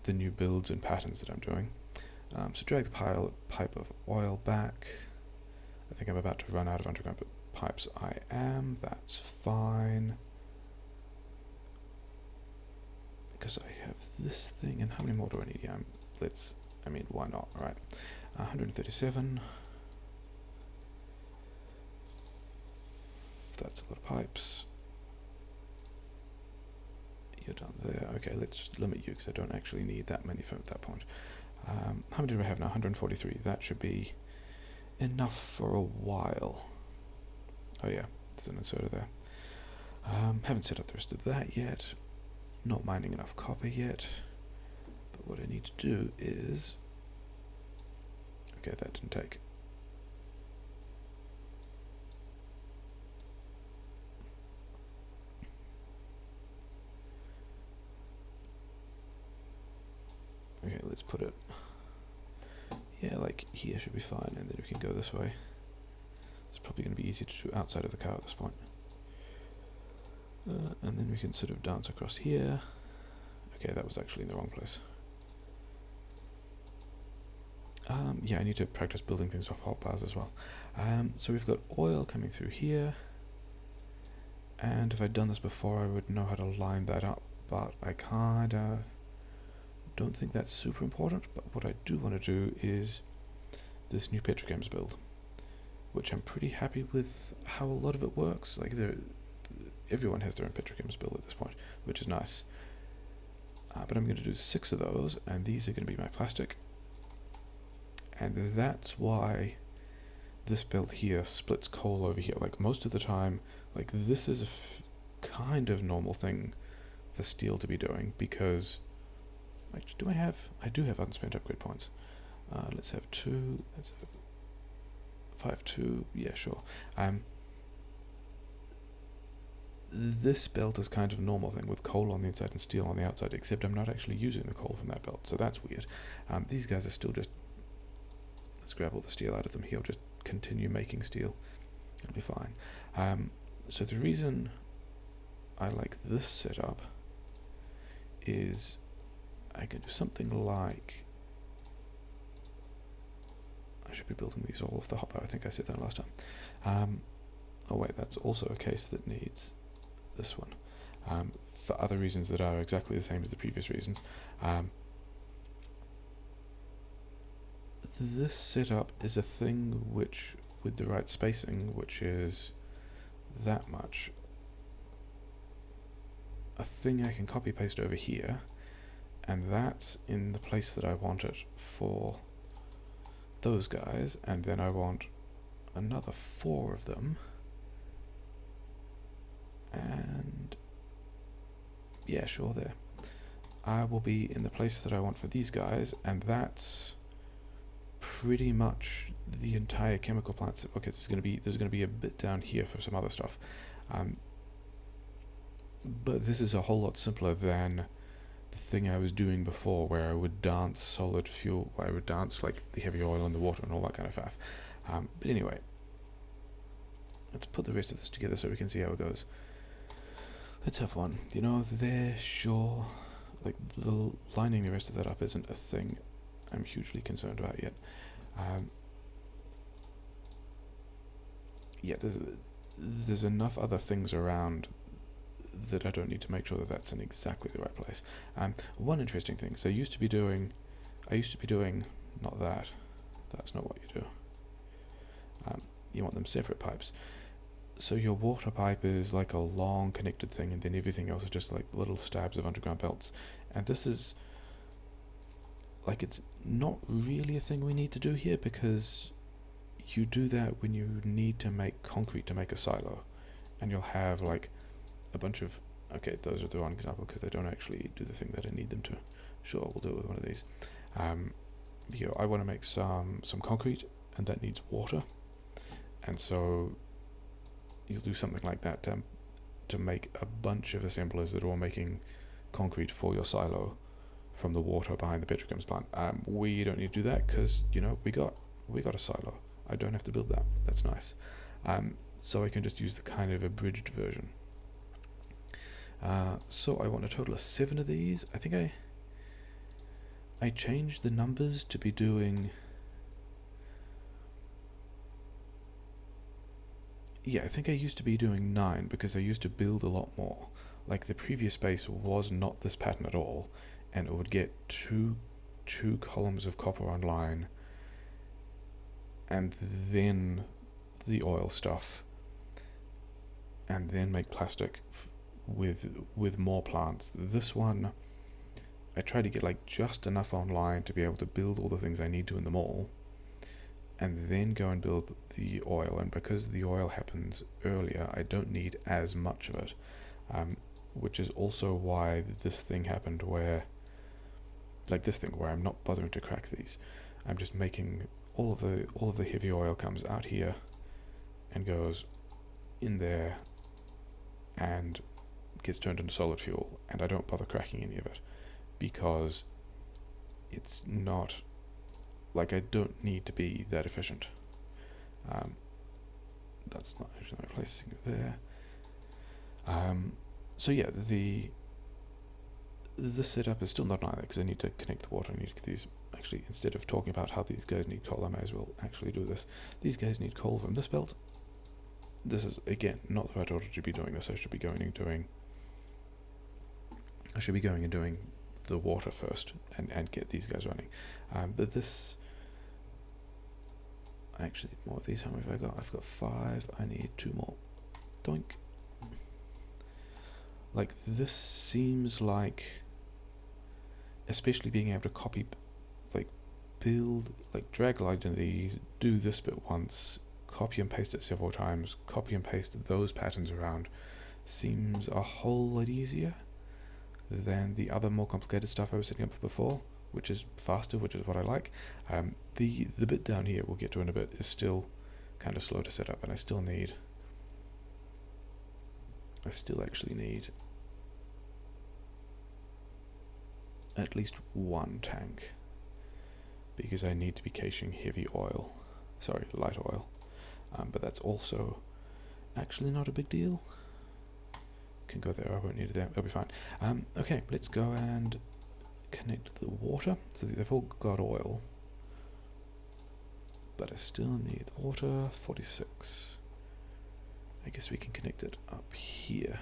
the new builds and patterns that I'm doing. So drag the pipe of oil back. I think I'm about to run out of underground pipes. I am. That's fine. Because I have this thing, and how many more do I need? Yeah, why not? All right, 137. That's a lot of pipes. You're done there. Okay, let's just limit you because I don't actually need that many from that point. How many do I have now? 143. That should be enough for a while. Oh yeah, there's an inserter there. Haven't set up the rest of that yet. Not mining enough copper yet. But what I need to do is... Okay, that didn't take. Okay, let's put it, yeah, like here should be fine, and then we can go this way. It's probably going to be easier to do outside of the car at this point. And then we can sort of dance across here. Okay, that was actually in the wrong place. Yeah, I need to practice building things off hotbars as well. So we've got oil coming through here, and if I'd done this before I would know how to line that up, but I kinda don't think that's super important. But what I do want to do is this new petrochems build, which I'm pretty happy with how a lot of it works. Like everyone has their own petrochems build at this point, which is nice. But I'm going to do 6 of those, and these are going to be my plastic. And that's why this build here splits coal over here. Like most of the time, like this is a kind of normal thing for steel to be doing, because actually, I do have unspent upgrade points. Let's have 2. Let's have 5, 2. Yeah, sure. This belt is kind of a normal thing with coal on the inside and steel on the outside, except I'm not actually using the coal from that belt, so that's weird. These guys are still just... Let's grab all the steel out of them. He'll just continue making steel. It'll be fine. So the reason I like this setup is I can do something like... I should be building these all off the hotbar. I think I said that last time. Oh wait, that's also a case that needs this one. For other reasons that are exactly the same as the previous reasons. This setup is a thing which, with the right spacing, which is that much, a thing I can copy paste over here, and that's in the place that I want it for those guys, and then I want another 4 of them And yeah, sure, there. I will be in the place that I want for these guys, and that's pretty much the entire chemical plant. Okay, there's gonna be a bit down here for some other stuff, but this is a whole lot simpler than the thing I was doing before, where I would dance solid fuel, where I would dance like the heavy oil and the water and all that kind of faff. But anyway, let's put the rest of this together so we can see how it goes. Let's have one. You know, there, sure. Like, lining the rest of that up isn't a thing I'm hugely concerned about yet. Yeah, there's enough other things around that I don't need to make sure that that's in exactly the right place. One interesting thing, so I used to be doing, not that, that's not what you do. You want them separate pipes. So your water pipe is like a long connected thing, and then everything else is just like little stabs of underground belts. And this is, like, it's not really a thing we need to do here, because you do that when you need to make concrete to make a silo. And you'll have like a bunch of, okay, those are the wrong example because they don't actually do the thing that I need them to. Sure, we'll do it with one of these. I want to make some concrete, and that needs water. And so you'll do something like that to make a bunch of assemblers that are all making concrete for your silo from the water behind the petrochemicals plant. We don't need to do that because, you know, we got a silo. I don't have to build that. That's nice. So I can just use the kind of abridged version. So I want a total of 7 of these. I think I changed the numbers to be doing... Yeah, I think I used to be doing 9 because I used to build a lot more. Like, the previous base was not this pattern at all, and it would get two columns of copper on line, and then the oil stuff, and then make plastic with more plants. This one, I try to get like just enough online to be able to build all the things I need to in the mall, and then go and build the oil. And because the oil happens earlier, I don't need as much of it, which is also why this thing happened where, like this thing where I'm not bothering to crack these. I'm just making all of the heavy oil comes out here and goes in there and gets turned into solid fuel, and I don't bother cracking any of it because it's not, like, I don't need to be that efficient. That's not actually my placing it there. So yeah, this setup is still not either because I need to connect the water. I need to get these. Actually, instead of talking about how these guys need coal, I may as well actually do this. These guys need coal from this belt. This is, again, not the right order to be doing this. I should be going and doing the water first and get these guys running. But this, I actually need more of these. How many have I got? I've got 5. I need 2 more. Doink. Like, this seems like, especially being able to copy, like, build, like, drag light into these, do this bit once, copy and paste it several times, copy and paste those patterns around, seems a whole lot easier than the other more complicated stuff I was setting up before, which is faster, which is what I like. The bit down here, we'll get to in a bit, is still kind of slow to set up, and I still actually need at least 1 tank, because I need to be caching light oil, but that's also actually not a big deal. Can go there, I won't need it there, it'll be fine. Okay, let's go and connect the water, so that they've all got oil, but I still need the water. 46. I guess we can connect it up here.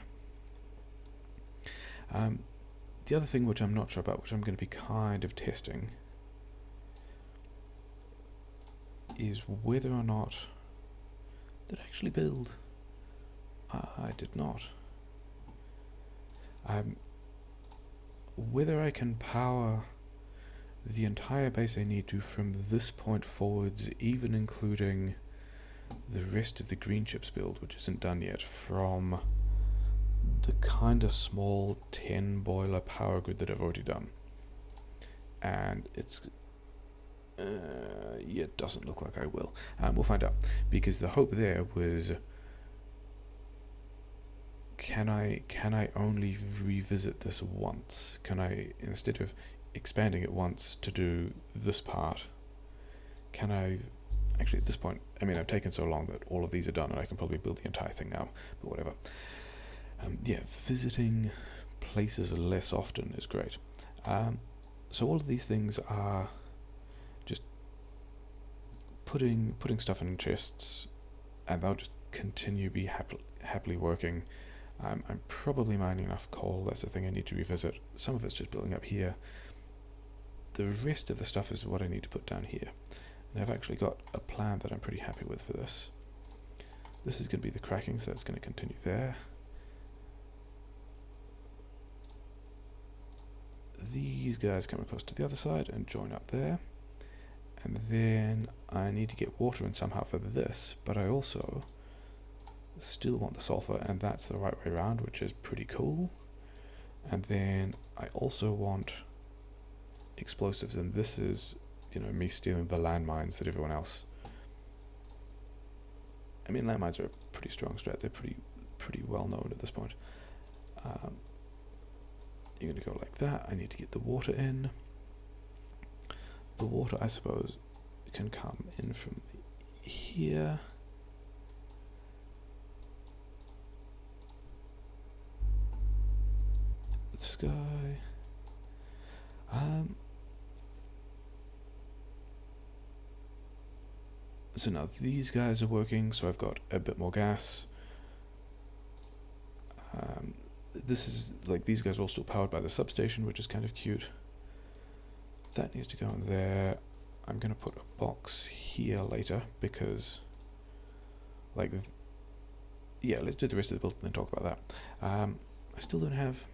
The other thing which I'm not sure about, which I'm going to be kind of testing, is whether or not... Did I actually build? I did not. Whether I can power the entire base I need to from this point forwards, even including the rest of the green chips build, which isn't done yet, from the kind of small 10 boiler power grid that I've already done. And it's yeah, it doesn't look like I will. We'll find out, because the hope there was, can I only revisit this once? Can I, instead of expanding it once to do this part, can I actually, at this point, I mean, I've taken so long that all of these are done and I can probably build the entire thing now, but whatever. Yeah, visiting places less often is great. So all of these things are just putting stuff in chests, and they'll just continue be happily working. I'm probably mining enough coal. That's the thing I need to revisit. Some of it's just building up here. The rest of the stuff is what I need to put down here. And I've actually got a plan that I'm pretty happy with for this. This is going to be the cracking, so that's going to continue there. These guys come across to the other side and join up there. And then I need to get water in somehow for this, but I also still want the sulfur, and that's the right way around, which is pretty cool. And then I also want explosives, and this is, you know, me stealing the landmines that everyone else. I mean, landmines are a pretty strong strat. They're pretty well known at this point. You're going to go like that. I need to get the water in. The water, I suppose, can come in from here. The sky. So now these guys are working, so I've got a bit more gas. This is, like, these guys are all still powered by the substation, which is kind of cute. That needs to go in there. I'm going to put a box here later, because, like, yeah, let's do the rest of the build and then talk about that. I still don't have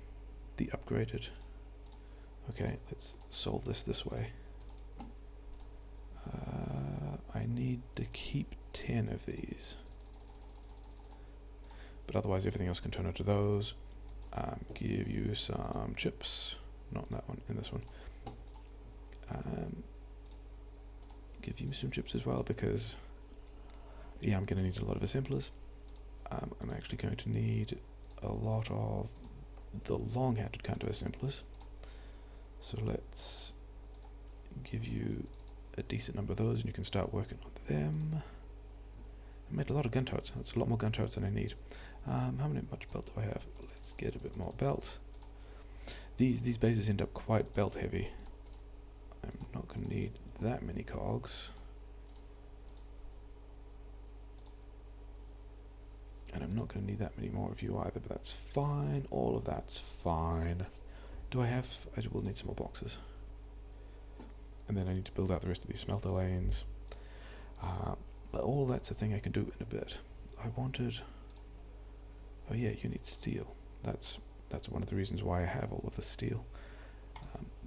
the upgraded. Okay, let's solve this way. I need to keep 10 of these, but otherwise everything else can turn into those. Give you some chips, not in that one, in this one. Give you some chips as well, because yeah, I'm going to need a lot of assemblers. I'm actually going to need a lot of the long-handed kind of assemblers, so let's give you a decent number of those and you can start working on them. I made a lot of gun turrets. That's a lot more gun turrets than I need. How much belt do I have? Let's get a bit more belt. These bases end up quite belt heavy. I'm not going to need that many cogs. And I'm not going to need that many more of you either, but that's fine. All of that's fine. I will need some more boxes. And then I need to build out the rest of these smelter lanes. But all that's a thing I can do in a bit. I wanted... Oh yeah, you need steel. That's one of the reasons why I have all of the steel.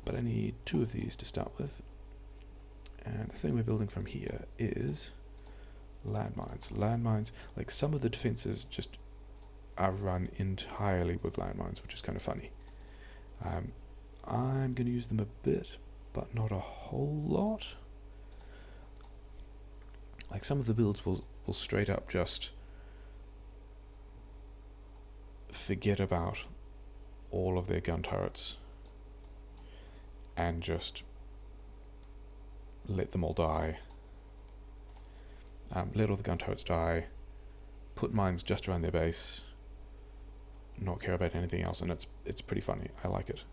But I need 2 of these to start with. And the thing we're building from here is landmines. Landmines, like, some of the defenses just are run entirely with landmines, which is kind of funny. I'm going to use them a bit, but not a whole lot. Like, some of the builds will straight up just forget about all of their gun turrets and just let them all die. Let all the gun turrets die, put mines just around their base, not care about anything else, and it's pretty funny. I like it.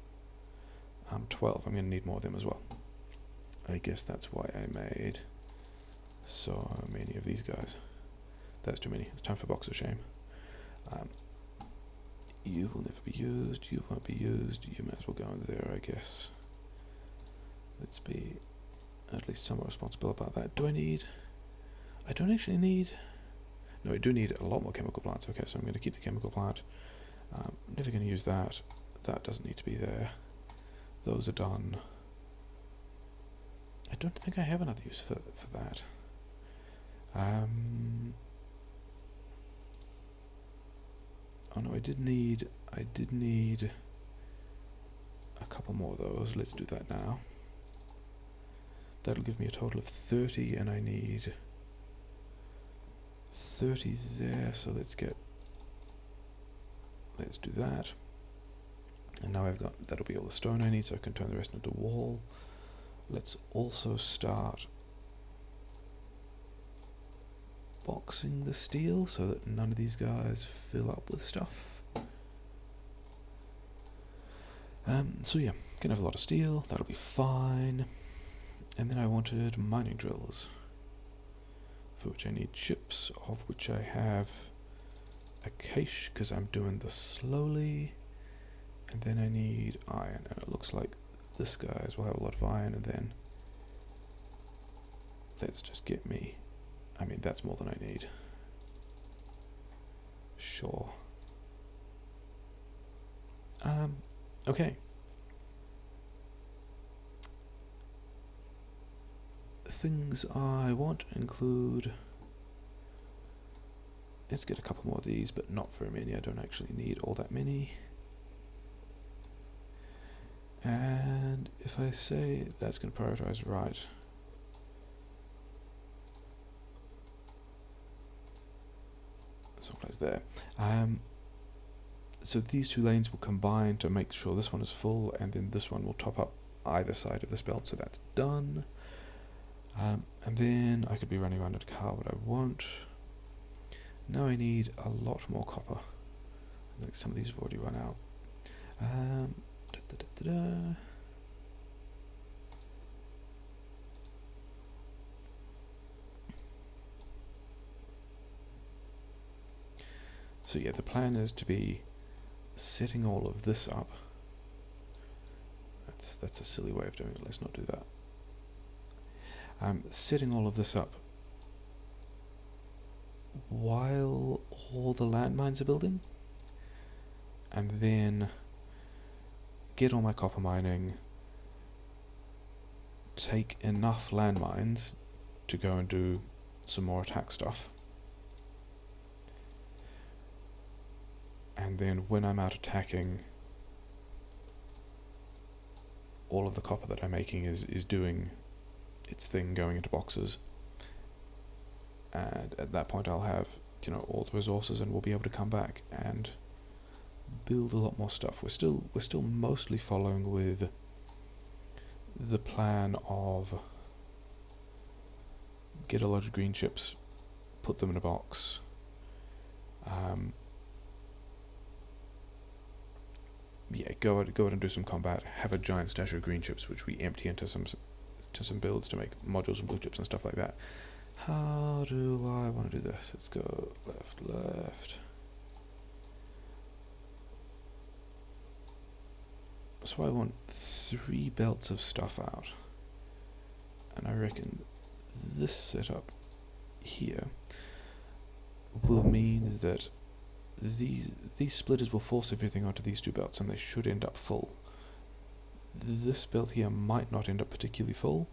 12, I'm going to need more of them as well. I guess that's why I made so many of these guys. That's too many. It's time for box of shame. You will never be used, you won't be used, you might as well go in there, I guess. Let's be at least somewhat responsible about that. I don't actually need... No, I do need a lot more chemical plants. Okay, so I'm going to keep the chemical plant. Never going to use that. That doesn't need to be there. Those are done. I don't think I have another use for that. Oh no, I did need a couple more of those. Let's do that now. That'll give me a total of 30, and I need 30 there, so let's do that. And now I've got, that'll be all the stone I need, so I can turn the rest into wall. Let's also start boxing the steel so that none of these guys fill up with stuff. So yeah, can have a lot of steel, that'll be fine. And then I wanted mining drills, for which I need chips, of which I have a cache because I'm doing this slowly. And then I need iron, and it looks like this guy's will have a lot of iron, and then let's just get me, I mean that's more than I need. Sure. Okay. Things I want include, let's get a couple more of these, but not very many. I don't actually need all that many. And if I say that's going to prioritize right, someplace there. So these two lanes will combine to make sure this one is full, and then this one will top up either side of this belt, so that's done. And then I could be running around in a car, but I won't. Now I need a lot more copper. I think some of these have already run out. So yeah, the plan is to be setting all of this up. That's a silly way of doing it. Let's not do that. Setting all of this up while all the landmines are building, and then get all my copper mining, take enough landmines to go and do some more attack stuff, and then when I'm out attacking, all of the copper that I'm making is doing its thing, going into boxes, and at that point I'll have, you know, all the resources, and we'll be able to come back and build a lot more stuff. We're still mostly following with the plan of get a lot of green chips, put them in a box, yeah, go out and do some combat, have a giant stash of green chips which we empty into some builds to make modules and blue chips and stuff like that. How do I want to do this? Let's go left. So I want 3 belts of stuff out, and I reckon this setup here will mean that these splitters will force everything onto these 2 belts, and they should end up full. This belt here might not end up particularly full,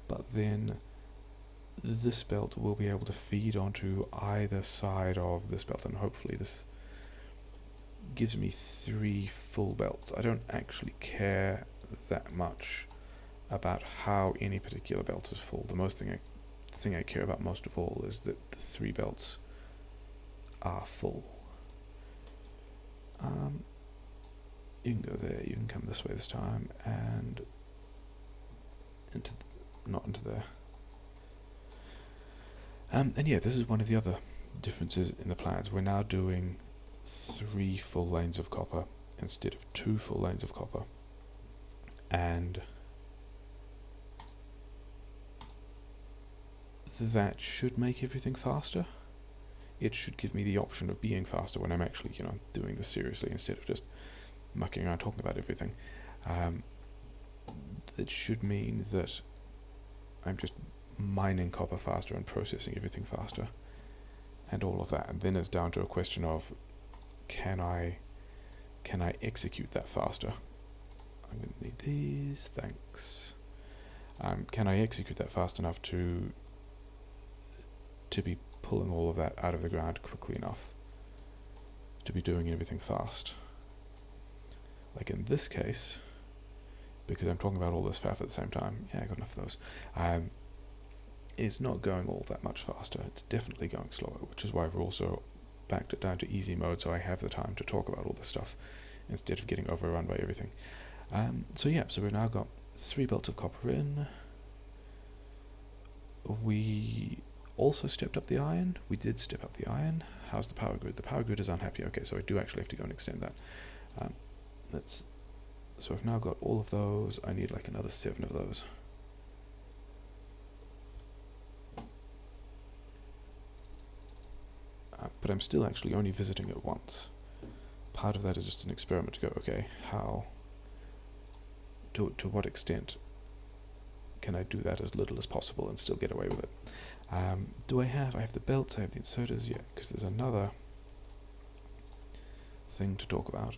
but then this belt will be able to feed onto either side of this belt, and hopefully this gives me 3 full belts. I don't actually care that much about how any particular belt is full. The thing I care about most of all is that the 3 belts are full. You can go there, you can come this way this time, and not into there. And yeah, this is one of the other differences in the plans. We're now doing 3 full lanes of copper instead of 2 full lanes of copper, and that should make everything faster. It should give me the option of being faster when I'm actually, you know, doing this seriously instead of just mucking around talking about everything. It should mean that I'm just mining copper faster and processing everything faster and all of that, and then it's down to a question of can I execute that faster. I'm going to need these, thanks. Can I execute that fast enough to be pulling all of that out of the ground quickly enough to be doing everything fast. Like in this case, because I'm talking about all this faff at the same time, yeah, I got enough of those, it's not going all that much faster. It's definitely going slower, which is why we're also backed it down to easy mode, so I have the time to talk about all this stuff instead of getting overrun by everything. So we've now got 3 belts of copper in. We also stepped up the iron. We did step up the iron. How's the power grid? The power grid is unhappy. Okay, so I do actually have to go and extend that. So I've now got all of those. I need like another 7 of those. But I'm still actually only visiting it once. Part of that is just an experiment to go, okay, how, to what extent can I do that as little as possible and still get away with it? I have the belts, I have the inserters, yeah, because there's another thing to talk about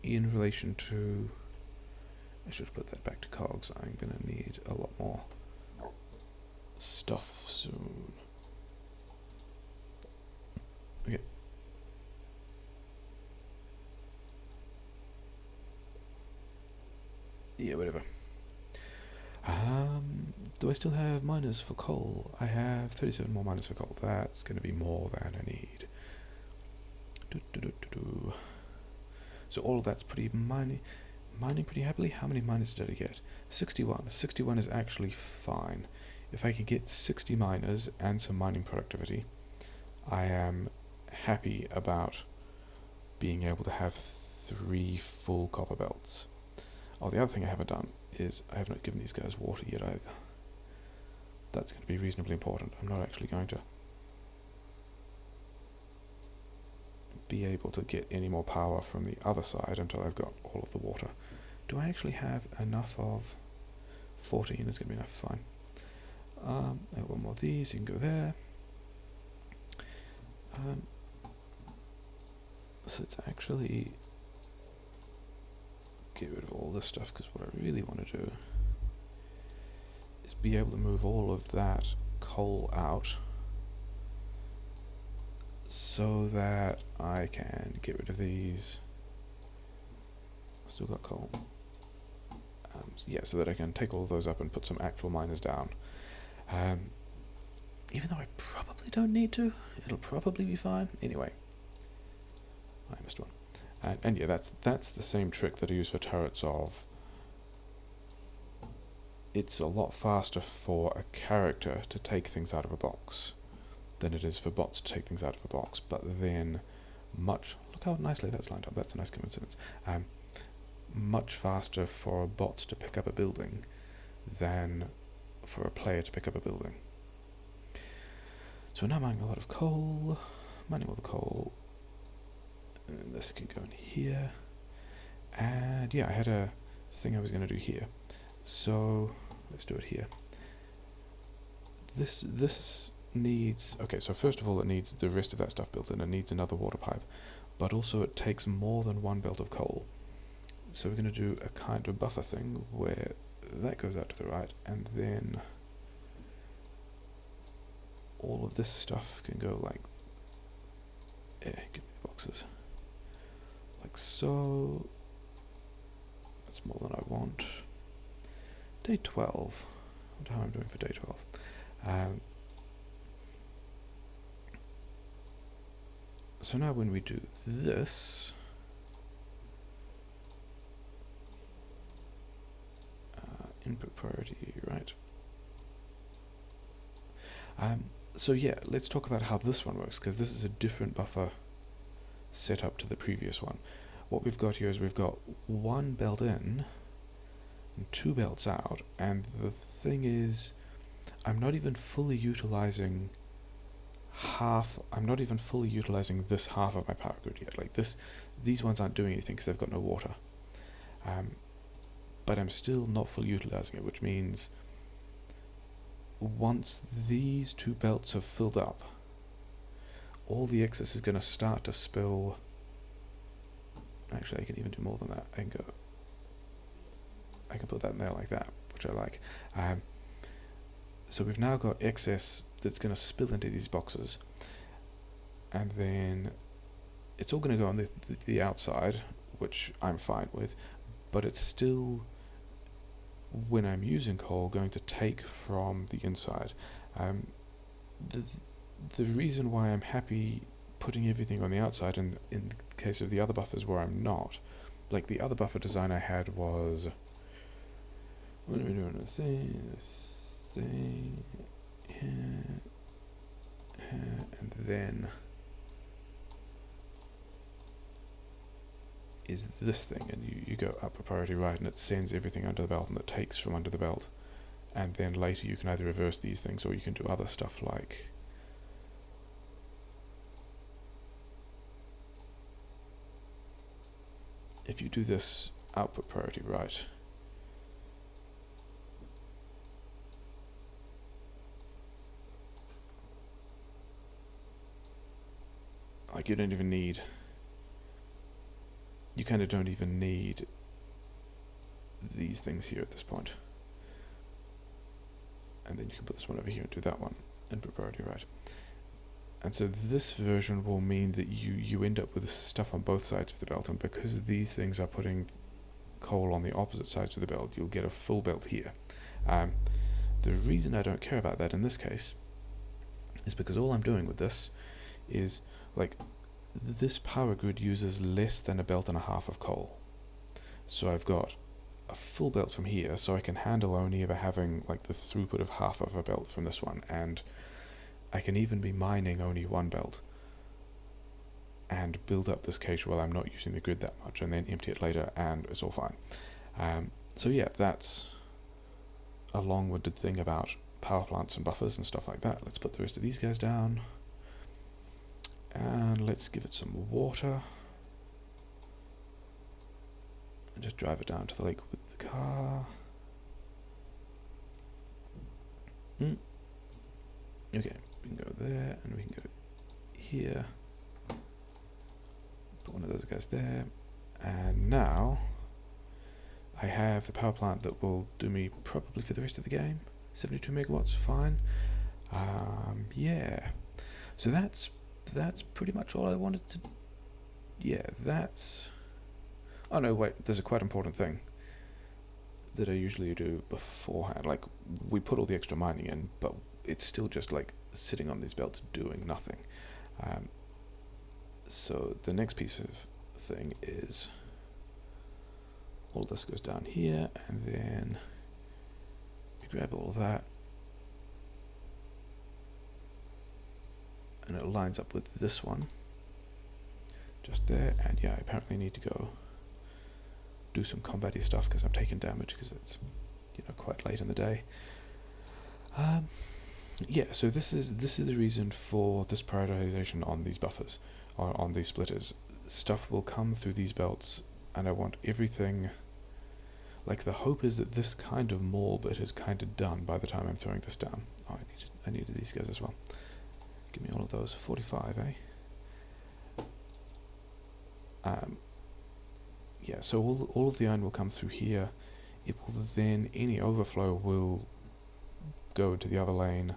in relation to, I should put that back to cogs. I'm going to need a lot more stuff soon. Okay. Yeah, whatever. Do I still have miners for coal? I have 37 more miners for coal. That's going to be more than I need. So all of that's pretty mining pretty happily. How many miners did I get? 61. 61 is actually fine. If I can get 60 miners and some mining productivity, I am happy about being able to have 3 full copper belts. Oh, the other thing I haven't done is I have not given these guys water yet either. That's going to be reasonably important. I'm not actually going to be able to get any more power from the other side until I've got all of the water. Do I actually have enough of 14? It's going to be enough, fine. I have 1 more of these, you can go there. So let's actually get rid of all this stuff, because what I really want to do is be able to move all of that coal out so that I can get rid of these. Still got coal. So that I can take all of those up and put some actual miners down. Even though I probably don't need to, it'll probably be fine. Anyway, I missed one. And yeah, that's the same trick that I use for turrets of, it's a lot faster for a character to take things out of a box than it is for bots to take things out of a box, but then look how nicely that's lined up, that's a nice coincidence. Much faster for bots to pick up a building than for a player to pick up a building. So we're now mining a lot of coal, mining all the coal. And this can go in here. And yeah, I had a thing I was going to do here. So let's do it here. This needs, okay, so first of all it needs the rest of that stuff built in. It needs another water pipe. But also it takes more than 1 belt of coal. So we're going to do a kind of buffer thing where that goes out to the right, and then all of this stuff can go like, give me the boxes. Like so. That's more than I want. Day 12. I wonder how I'm doing for day 12. So now when we do this, input priority, right? So yeah, let's talk about how this one works, because this is a different buffer setup to the previous one. What we've got here is we've got 1 belt in and 2 belts out, and the thing is, I'm not even fully utilizing this half of my power grid yet. Like these ones aren't doing anything because they've got no water. But I'm still not fully utilizing it, which means once these 2 belts have filled up, all the excess is going to start to spill. Actually, I can even do more than that. I can put that in there like that, which I like. So we've now got excess that's going to spill into these boxes, and then it's all going to go on the outside, which I'm fine with, but it's still, when I'm using coal, going to take from the inside. The the reason why I'm happy putting everything on the outside, and in the case of the other buffers where I'm not, like the other buffer design I had was, what are we doing? Thing here, and then is this thing, and you go up a priority right, and it sends everything under the belt, and it takes from under the belt, and then later you can either reverse these things, or you can do other stuff like if you do this output priority right, like you don't even need, you kind of don't even need these things here at this point. And then you can put this one over here and do that one, input priority right. And so this version will mean that you end up with stuff on both sides of the belt, and because these things are putting coal on the opposite sides of the belt, you'll get a full belt here. The reason I don't care about that in this case is because all I'm doing with this is, like, this power grid uses less than a belt and a half of coal. So I've got a full belt from here, so I can handle only ever having like the throughput of half of a belt from this one, and I can even be mining only one belt and build up this cache while I'm not using the grid that much, and then empty it later, and it's all fine. So yeah, that's a long-winded thing about power plants and buffers and stuff like that. Let's put the rest of these guys down, and let's give it some water, and just drive it down to the lake with the car. Okay, we can go there, and we can go here. Put one of those guys there, and now I have the power plant that will do me probably for the rest of the game. 72 megawatts, fine. Yeah. So that's pretty much all I wanted to. Yeah, that's. Oh no, wait. There's a quite important thing that I usually do beforehand. Like, we put all the extra mining in, but it's still just like sitting on these belts doing nothing. So the next piece of thing is all this goes down here, and then we grab all of that, and it lines up with this one just there. And yeah, I apparently need to go do some combat-y stuff because I'm taking damage because it's, you know, quite late in the day. Yeah, so this is the reason for this prioritization on these buffers, on these splitters. Stuff will come through these belts, and I want everything. Like, the hope is that this kind of mall bit is kind of done by the time I'm throwing this down. Oh, I needed these guys as well. Give me all of those. 45, eh? Yeah, so all of the iron will come through here. It will then, any overflow will go into the other lane,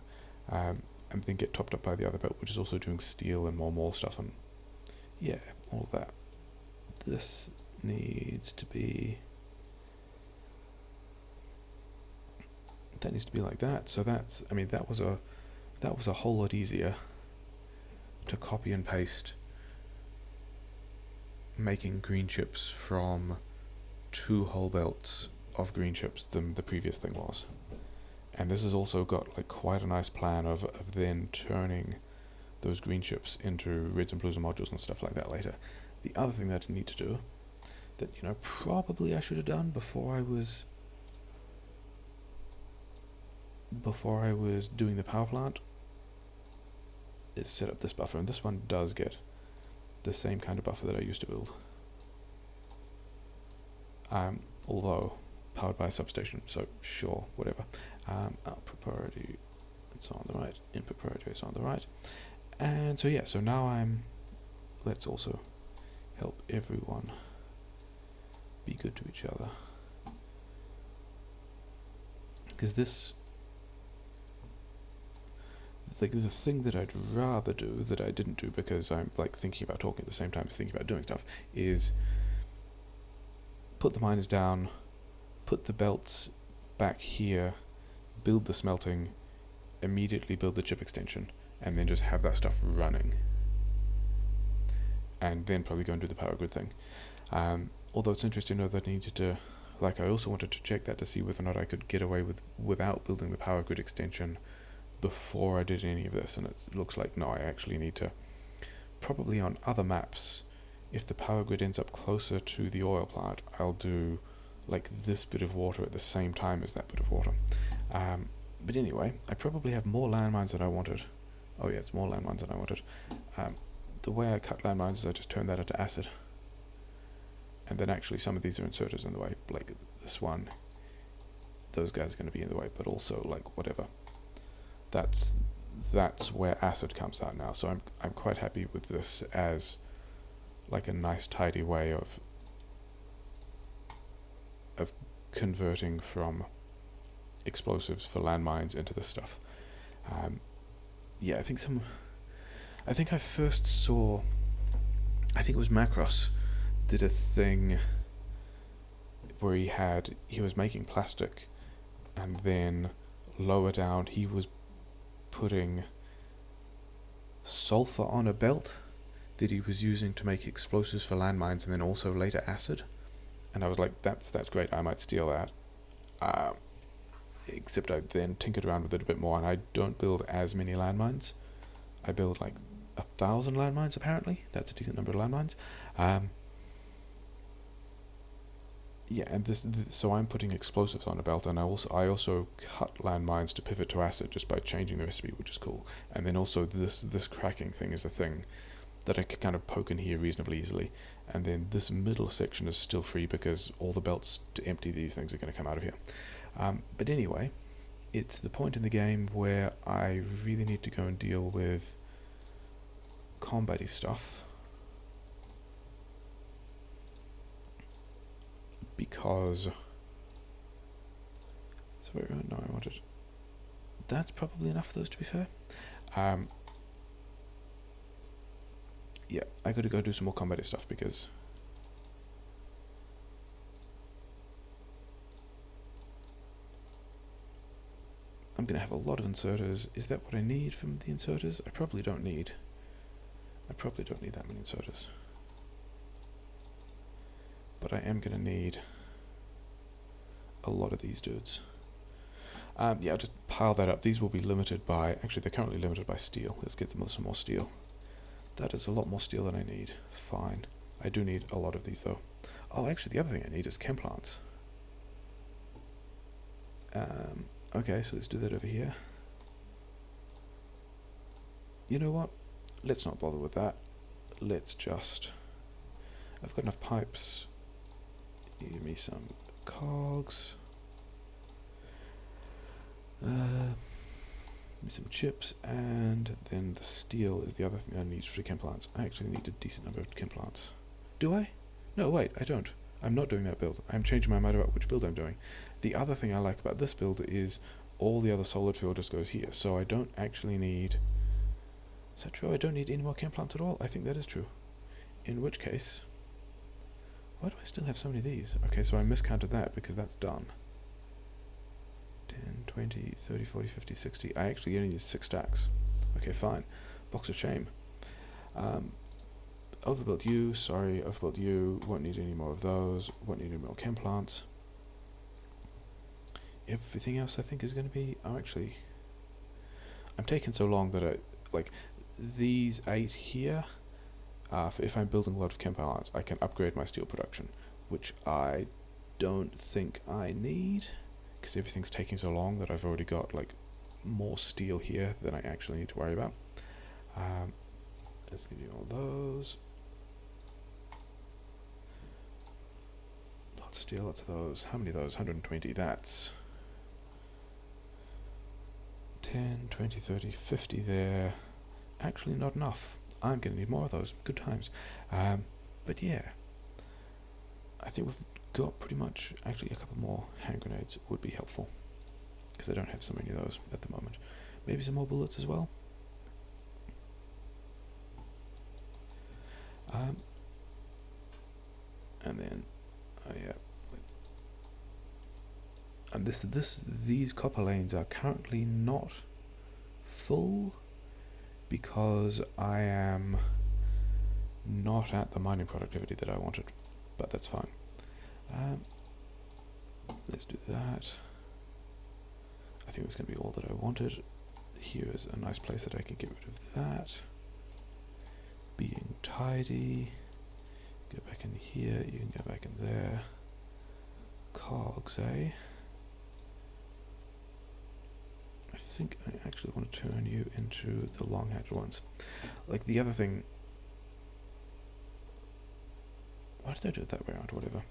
and then get topped up by the other belt, which is also doing steel and more mall stuff, and yeah, all of that. This needs to be. That needs to be like that. So that's. I mean, that was a whole lot easier to copy and paste making green chips from 2 whole belts of green chips than the previous thing was. And this has also got like quite a nice plan of then turning those green chips into reds and blues and modules and stuff like that later. The other thing that I need to do, that, you know, probably I should have done before I was doing the power plant, is set up this buffer, and this one does get the same kind of buffer that I used to build. Although powered by a substation, so sure, whatever. Output priority, it's on the right. Input priority is on the right. And so yeah, so now let's also help everyone be good to each other. Because like the thing that I'd rather do that I didn't do because I'm like thinking about talking at the same time as thinking about doing stuff is put the miners down, put the belts back here, build the smelting, immediately build the chip extension, and then just have that stuff running. And then probably go and do the power grid thing. Although it's interesting to know that I needed to, like, I also wanted to check that to see whether or not I could get away without building the power grid extension before I did any of this, and it looks like no, I actually need to. Probably on other maps, if the power grid ends up closer to the oil plant, I'll do like this bit of water at the same time as that bit of water. But anyway, I probably have more landmines than I wanted. Oh yeah, it's more landmines than I wanted. The way I cut landmines is I just turn that into acid. And then actually some of these are inserters in the way, like this one. Those guys are going to be in the way, but also like whatever. That's where acid comes out now. So I'm quite happy with this as like a nice tidy way of converting from explosives for landmines into this stuff. Yeah, I think I first saw, I think it was Macross did a thing where he was making plastic, and then lower down he was putting sulfur on a belt that he was using to make explosives for landmines, and then also later acid. And I was like, that's great, I might steal that. Except I then tinkered around with it a bit more, and I don't build as many landmines. I build like 1,000 landmines apparently. That's a decent number of landmines. Yeah, and so I'm putting explosives on a belt, and I also cut landmines to pivot to acid just by changing the recipe, which is cool. And then also this cracking thing is a thing that I can kind of poke in here reasonably easily. And then this middle section is still free because all the belts to empty these things are going to come out of here. But anyway, it's the point in the game where I really need to go and deal with combat-y stuff. Because... So wait, no, I wanted... That's probably enough for those, to be fair. Yeah, I gotta go do some more combat stuff because I'm gonna have a lot of inserters. Is that what I need from the inserters? I probably don't need that many inserters. But I am gonna need a lot of these dudes. Yeah, I'll just pile that up. These will be limited by... Actually, they're currently limited by steel. Let's get them some more steel. That is a lot more steel than I need. Fine. I do need a lot of these, though. Oh, actually, the other thing I need is chem plants. Okay, so let's do that over here. You know what? Let's not bother with that. Let's just... I've got enough pipes. Give me some cogs. Some chips, and then the steel is the other thing I need for the chem plants. I actually need a decent number of chem plants. Do I? No, wait, I don't. I'm not doing that build. I'm changing my mind about which build I'm doing. The other thing I like about this build is all the other solid fuel just goes here, so I don't actually need... Is that true? I don't need any more chem plants at all? I think that is true. In which case... Why do I still have so many of these? Okay, so I miscounted that because that's done. 10, 20, 30, 40, 50, 60. I actually only need 6 stacks. Okay, fine. Box of shame. Overbuilt you. Sorry, overbuilt you. Won't need any more of those. Won't need any more chem plants. Everything else I think is going to be... Oh, actually... I'm taking so long that I... Like, these 8 here... if I'm building a lot of chem plants, I can upgrade my steel production. Which I don't think I need... because everything's taking so long that I've already got like more steel here than I actually need to worry about. Let's give you all those. Lots of steel, lots of those. How many of those? 120. That's 10, 20, 30, 50 there. Actually not enough. I'm going to need more of those. Good times. But yeah, I think we've got pretty much... Actually, a couple more hand grenades would be helpful, because I don't have so many of those at the moment. Maybe some more bullets as well. And then, oh yeah, and these copper lanes are currently not full because I am not at the mining productivity that I wanted, but that's fine. Let's do that. I think that's going to be all that I wanted. Here is a nice place that I can get rid of that. Being tidy. Go back in here, you can go back in there. Cogs, eh? I think I actually want to turn you into the long-hatched ones. Like the other thing... Why did I do it that way around? Whatever.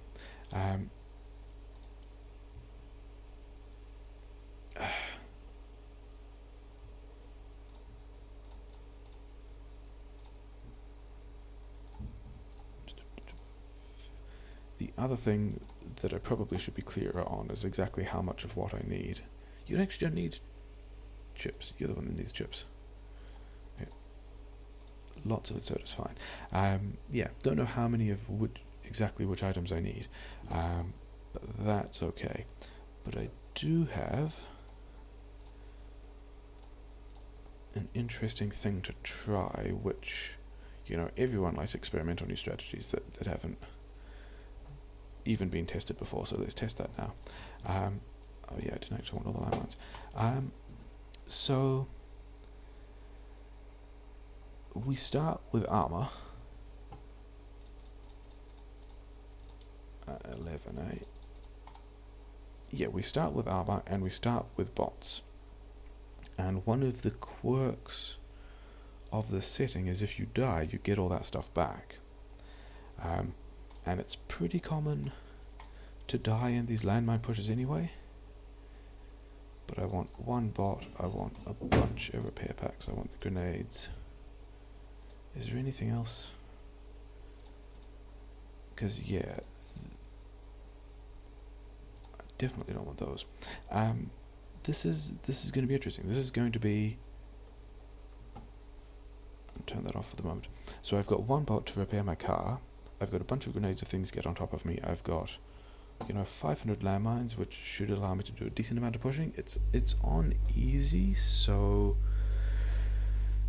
The other thing that I probably should be clearer on is exactly how much of what I need. You actually don't need chips. You're the one that needs chips. Okay. Lots of it, so it's fine. Yeah, don't know how many of exactly which items I need, but that's okay. But I do have an interesting thing to try, which, you know, everyone likes to experiment on new strategies that haven't even been tested before, so let's test that now. Oh yeah, I didn't actually want all the landmines. So we start with armor. 11, eh? Yeah, we start with armor and we start with bots. And one of the quirks of the setting is if you die, you get all that stuff back. And it's pretty common to die in these landmine pushes anyway. But I want one bot, I want a bunch of repair packs, I want the grenades. Is there anything else? Because yeah, I definitely don't want those. This is going to be interesting. This is going to be... I'll turn that off for the moment. So I've got one bot to repair my car. I've got a bunch of grenades if things get on top of me. I've got, you know, 500 landmines, which should allow me to do a decent amount of pushing. It's on easy, so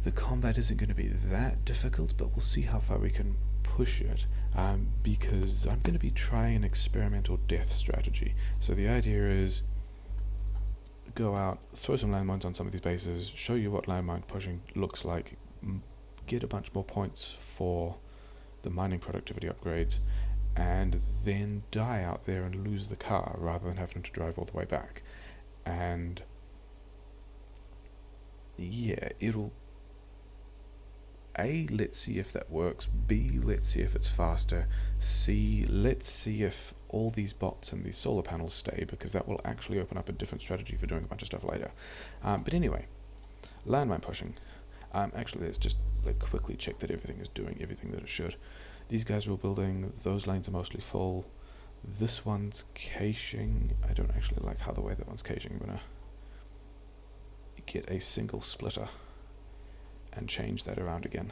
the combat isn't going to be that difficult, but we'll see how far we can push it, because I'm going to be trying an experimental death strategy. So the idea is go out, throw some landmines on some of these bases, show you what landmine pushing looks like, get a bunch more points for the mining productivity upgrades, and then die out there and lose the car rather than having to drive all the way back. And yeah, it'll... A, let's see if that works. B, let's see if it's faster. C, let's see if all these bots and these solar panels stay, because that will actually open up a different strategy for doing a bunch of stuff later. But anyway, landmine pushing. Actually, let's just quickly check that everything is doing everything that it should. These guys are all building. Those lanes are mostly full. This one's caching. I don't actually like how the way that one's caching. I'm going to get a single splitter and change that around again.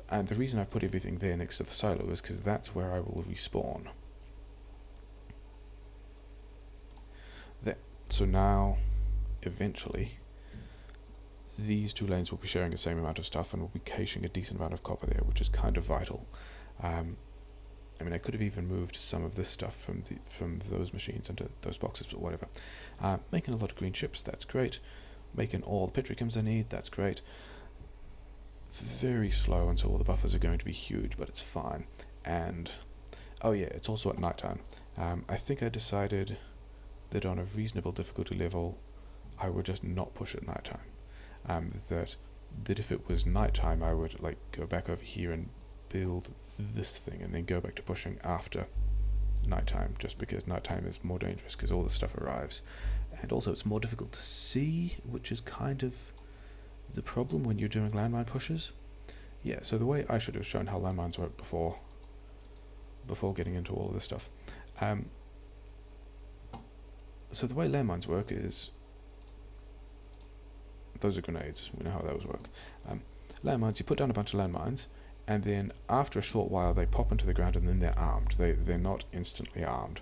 And the reason I put everything there next to the silo is because that's where I will respawn. There. So now, eventually, these two lanes will be sharing the same amount of stuff and will be caching a decent amount of copper there, which is kind of vital. I mean, I could have even moved some of this stuff from those machines into those boxes, but whatever. Making a lot of green chips, that's great. Making all the petrochems I need, that's great. Very slow, and so all the buffers are going to be huge, but it's fine. And, oh yeah, it's also at nighttime. I think I decided that on a reasonable difficulty level, I would just not push at nighttime. That if it was nighttime, I would go back over here and build this thing, and then go back to pushing after nighttime, just because nighttime is more dangerous because all this stuff arrives. And also it's more difficult to see, which is kind of the problem when you're doing landmine pushes. Yeah, so the way I should have shown how landmines work before getting into all of this stuff. So the way landmines work is, those are grenades, we know how those work. Landmines, you put down a bunch of landmines, and then after a short while they pop into the ground and then they're armed. They're not instantly armed.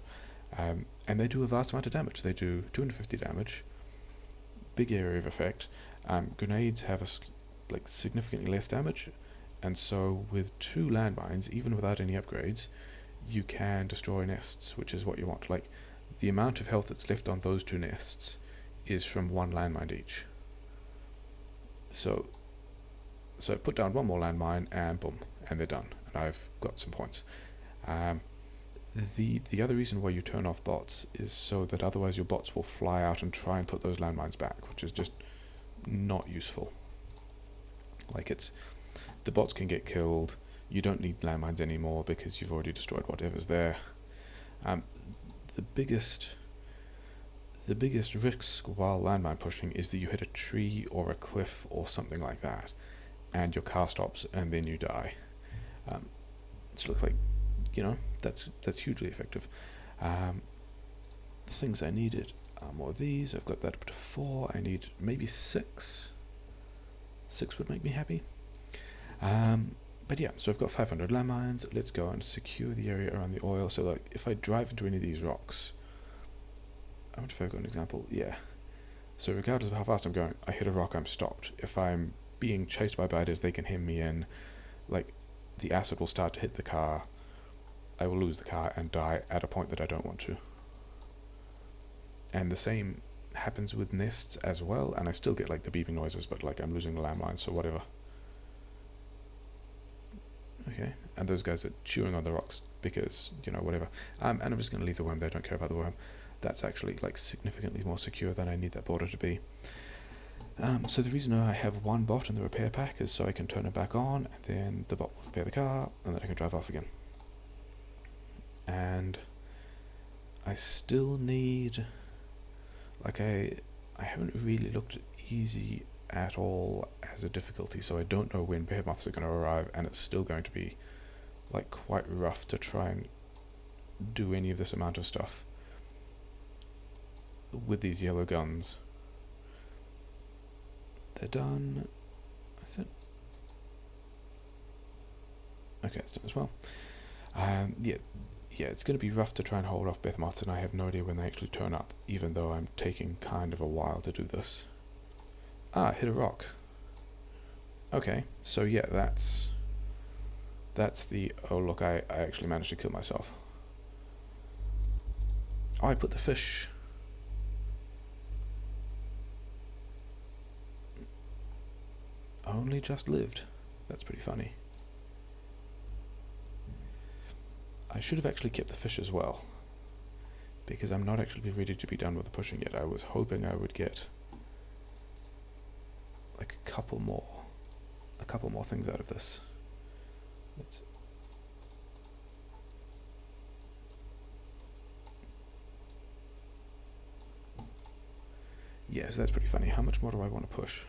And they do a vast amount of damage. They do 250 damage, big area of effect. Grenades have significantly less damage, and so with 2 landmines, even without any upgrades, you can destroy nests, which is what you want. Like, the amount of health that's left on those 2 nests is from 1 landmine each. So put down 1 more landmine and boom, and they're done. And I've got some points. The other reason why you turn off bots is so that otherwise your bots will fly out and try and put those landmines back, which is just not useful. Like, the bots can get killed. You don't need landmines anymore because you've already destroyed whatever's there. The biggest risk while landmine pushing is that you hit a tree or a cliff or something like that, and your car stops and then you die. It looks like, that's hugely effective. The things I needed are more of these. I've got that up to 4. I need maybe 6. 6 would make me happy. But yeah, so I've got 500 landmines. Let's go and secure the area around the oil. So like, if I drive into any of these rocks, I wonder if I've got an example. Yeah. So regardless of how fast I'm going, I hit a rock, I'm stopped. If I'm being chased by baddies, they can hem me in. Like, the acid will start to hit the car. I will lose the car and die at a point that I don't want to. And the same happens with nests as well, and I still get like the beeping noises, but like I'm losing the landmine, so whatever. Okay, and those guys are chewing on the rocks because, whatever. And I'm just going to leave the worm there, don't care about the worm. That's actually like significantly more secure than I need that border to be. So the reason I have 1 bot in the repair pack is so I can turn it back on, and then the bot will repair the car, and then I can drive off again. And I still need, like, I haven't really looked at easy at all as a difficulty, so I don't know when behemoths are going to arrive, and it's still going to be like quite rough to try and do any of this amount of stuff with these yellow guns. They're done, I think. Okay, it's done as well. Yeah, it's going to be rough to try and hold off behemoths, and I have no idea when they actually turn up, even though I'm taking kind of a while to do this. Hit a rock. Okay, so yeah, that's the, oh look, I actually managed to kill myself. Oh, I put the fish. Only just lived. That's pretty funny. I should have actually kept the fish as well, because I'm not actually ready to be done with the pushing yet. I was hoping I would get like a couple more things out of this. Yes, that's pretty funny. How much more do I want to push?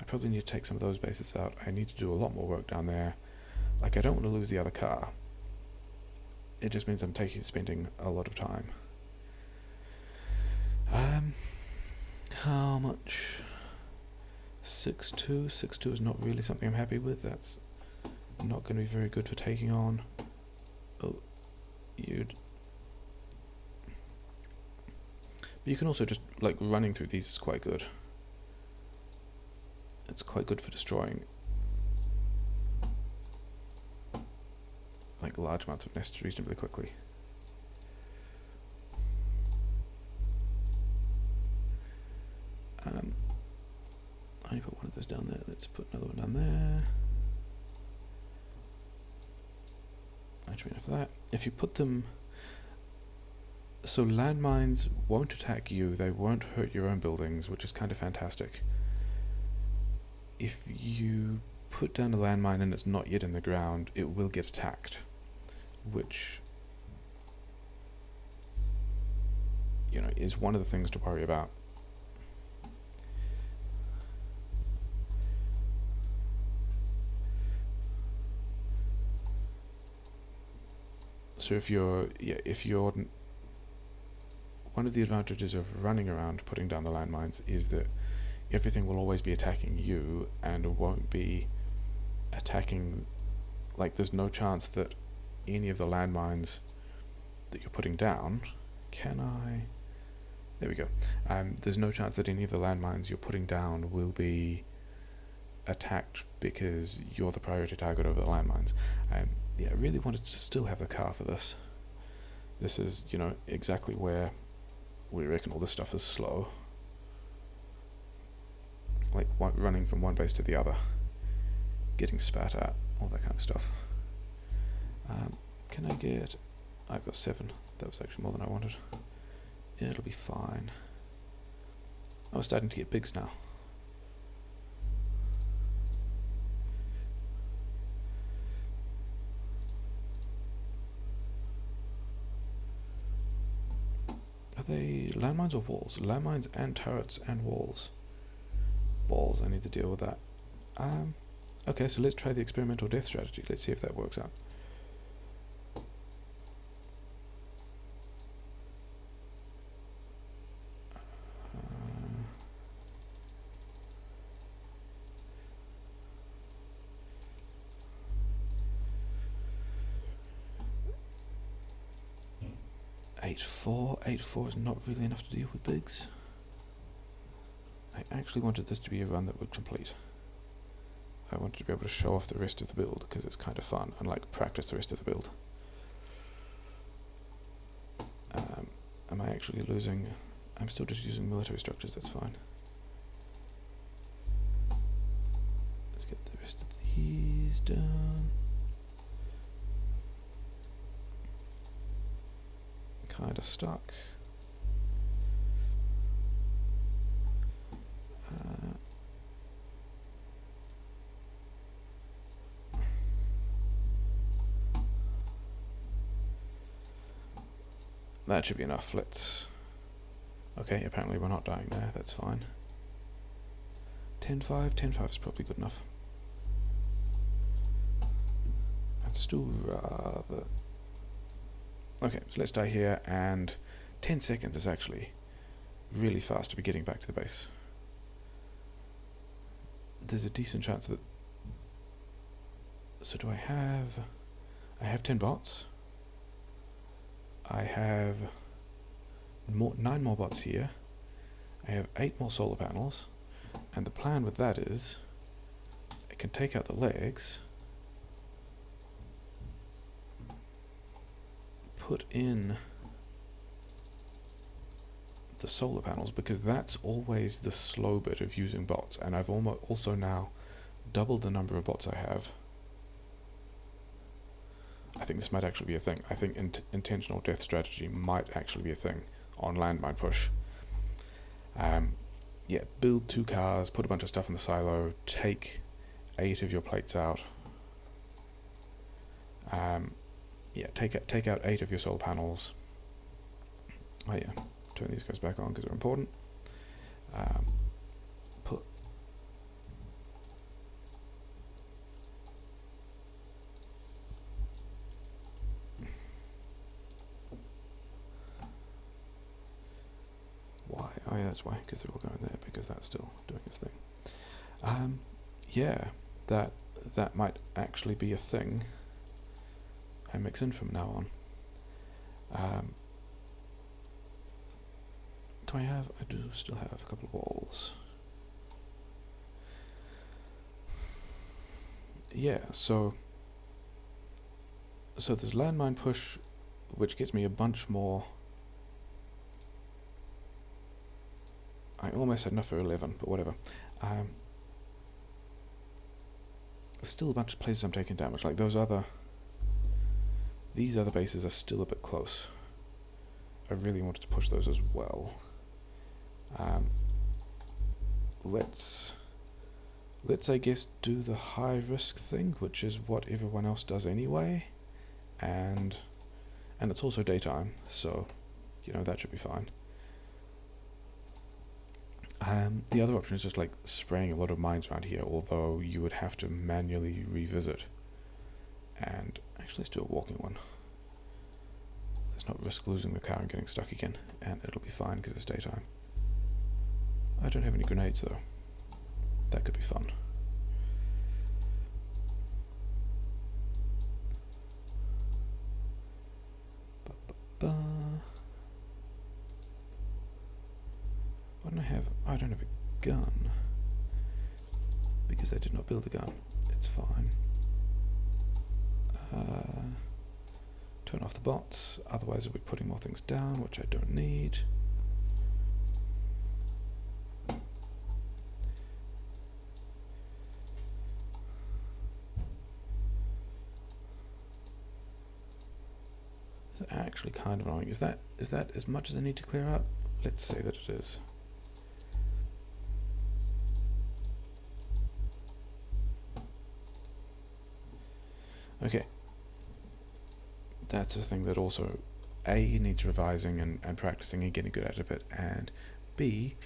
I probably need to take some of those bases out. I need to do a lot more work down there. Like, I don't want to lose the other car. It just means I'm spending a lot of time. How much? 6-2. 6-2 is not really something I'm happy with. That's not going to be very good for taking on. Oh, you'd. But you can also just, like, running through these is quite good. It's quite good for destroying, like, large amounts of nests reasonably quickly. I only put one of those down there. Let's put another one down there. Actually, enough of that. If you put them, so landmines won't attack you. They won't hurt your own buildings, which is kind of fantastic. If you put down a landmine and it's not yet in the ground, it will get attacked, which, is one of the things to worry about. So if you're one of the advantages of running around putting down the landmines is that everything will always be attacking you, and it won't be attacking, like, there's no chance that any of the landmines that you're putting down, there we go, there's no chance that any of the landmines you're putting down will be attacked because you're the priority target over the landmines. Yeah, I really wanted to still have the car for this. This is, you know, exactly where we reckon all this stuff is slow. Like running from one base to the other, getting spat at, all that kind of stuff. Can I get... I've got 7. That was actually more than I wanted. It'll be fine. I was starting to get bigs now. Are they landmines or walls? Landmines and turrets and walls. Balls, I need to deal with that. Okay, so let's try the experimental death strategy. Let's see if that works out. 8-4. 8-4 is not really enough to deal with bigs. I actually wanted this to be a run that would complete. I wanted to be able to show off the rest of the build because it's kind of fun, and like practice the rest of the build. Am I actually losing? I'm still just using military structures, that's fine. Let's get the rest of these done. Kind of stuck. That should be enough. Let's... Okay, apparently we're not dying there. That's fine. 10-5. 10-5 is probably good enough. That's still rather... Okay, so let's die here, and 10 seconds is actually really fast to be getting back to the base. There's a decent chance that... So do I have 10 bots. I have 9 more bots here. I have 8 more solar panels, and the plan with that is I can take out the legs, put in the solar panels, because that's always the slow bit of using bots, and I've also now doubled the number of bots I have. I think this might actually be a thing. I think intentional death strategy might actually be a thing on landmine push. Yeah, build 2 cars, put a bunch of stuff in the silo, take 8 of your plates out. Yeah, take out 8 of your solar panels. Oh yeah, turn these guys back on because they're important. Put... Why? Oh yeah, that's why, because they're all going there, because that's still doing its thing. Yeah, that might actually be a thing I mix in from now on. Do I have... I do still have a couple of walls. Yeah, so there's landmine push, which gets me a bunch more... I almost had enough for 11, but whatever. Still a bunch of places I'm taking damage, like these other bases are still a bit close. I really wanted to push those as well. Let's I guess do the high risk thing, which is what everyone else does anyway, and it's also daytime, so you know that should be fine. The other option is just like spraying a lot of mines around here, although you would have to manually revisit. And actually, let's do a walking one. Let's not risk losing the car and getting stuck again, and it'll be fine because it's daytime. I don't have any grenades though. That could be fun. What do I have? I don't have a gun. Because I did not build a gun. It's fine. Turn off the bots, otherwise I'll be putting more things down, which I don't need. It's actually kind of annoying. Is that as much as I need to clear out? Let's say that it is. Okay. That's a thing that also A, needs revising and practicing and getting good at a bit, and B,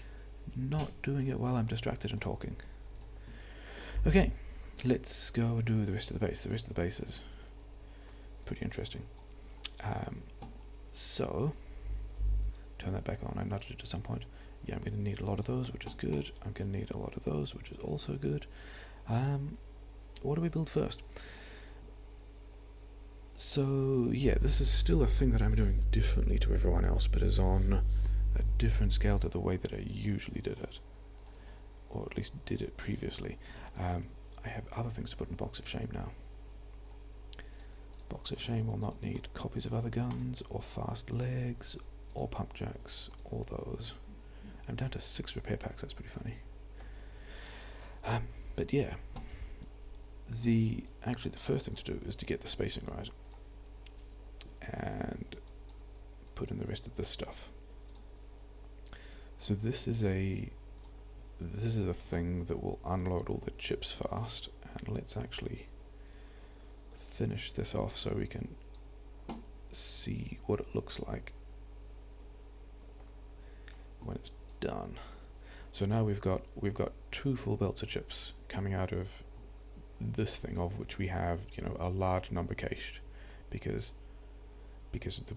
not doing it while I'm distracted and talking. Okay, let's go and do the rest of the base. The rest of the base is pretty interesting. So, turn that back on. I nudged it at some point. Yeah, I'm going to need a lot of those, which is good. I'm going to need a lot of those, which is also good. What do we build first? So, yeah, this is still a thing that I'm doing differently to everyone else, but is on a different scale to the way that I usually did it. Or at least did it previously. I have other things to put in a box of shame now. Box of shame will not need copies of other guns, or fast legs, or pump jacks, or those. I'm down to 6 repair packs, that's pretty funny. But yeah, actually the first thing to do is to get the spacing right. And put in the rest of this stuff. So this is a thing that will unload all the chips fast, and let's actually finish this off so we can see what it looks like when it's done. So now we've got 2 full belts of chips coming out of this thing, of which we have, you know, a large number cached because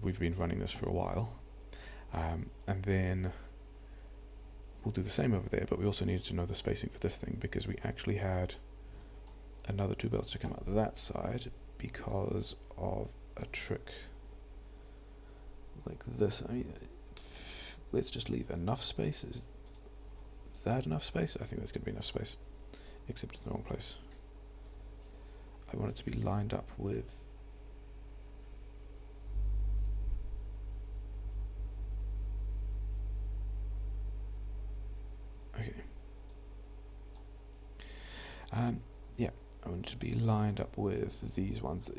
we've been running this for a while, and then we'll do the same over there, but we also needed to know the spacing for this thing because we actually had another 2 belts to come out that side because of a trick like this. I mean, let's just leave enough space. Is that enough space? I think that's going to be enough space, except it's in the wrong place. I want it to be lined up with okay. Yeah, I want it to be lined up with these ones.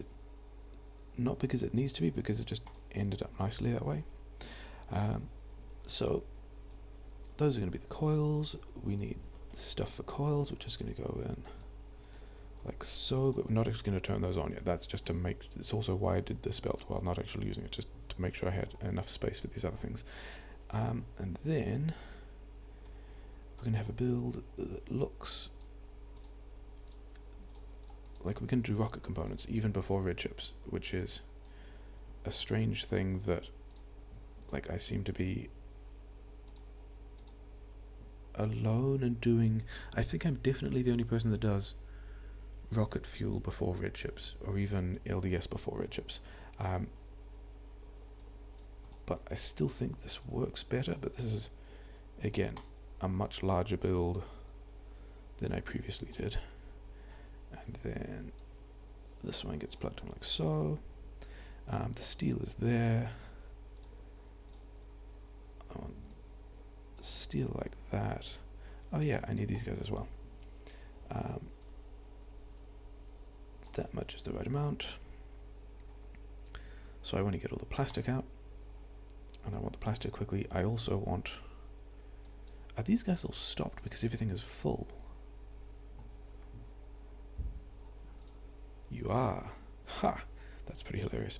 Not because it needs to be, because it just ended up nicely that way. So those are going to be the coils. We need stuff for coils, which is going to go in like so, but we're not actually going to turn those on yet. That's just to make, it's also why I did this belt while not actually using it, just to make sure I had enough space for these other things. And then we're going to have a build that looks like we can do rocket components even before red chips, which is a strange thing that, like, I seem to be alone in doing. I think I'm definitely the only person that does rocket fuel before red chips, or even LDS before red chips. But I still think this works better, but this is, again, a much larger build than I previously did. And then this one gets plugged in like so. The steel is there. I want steel like that. Oh yeah, I need these guys as well. That much is the right amount. So I want to get all the plastic out, and I want the plastic quickly. I also want... Are these guys all stopped because everything is full? You are. Ha! That's pretty hilarious.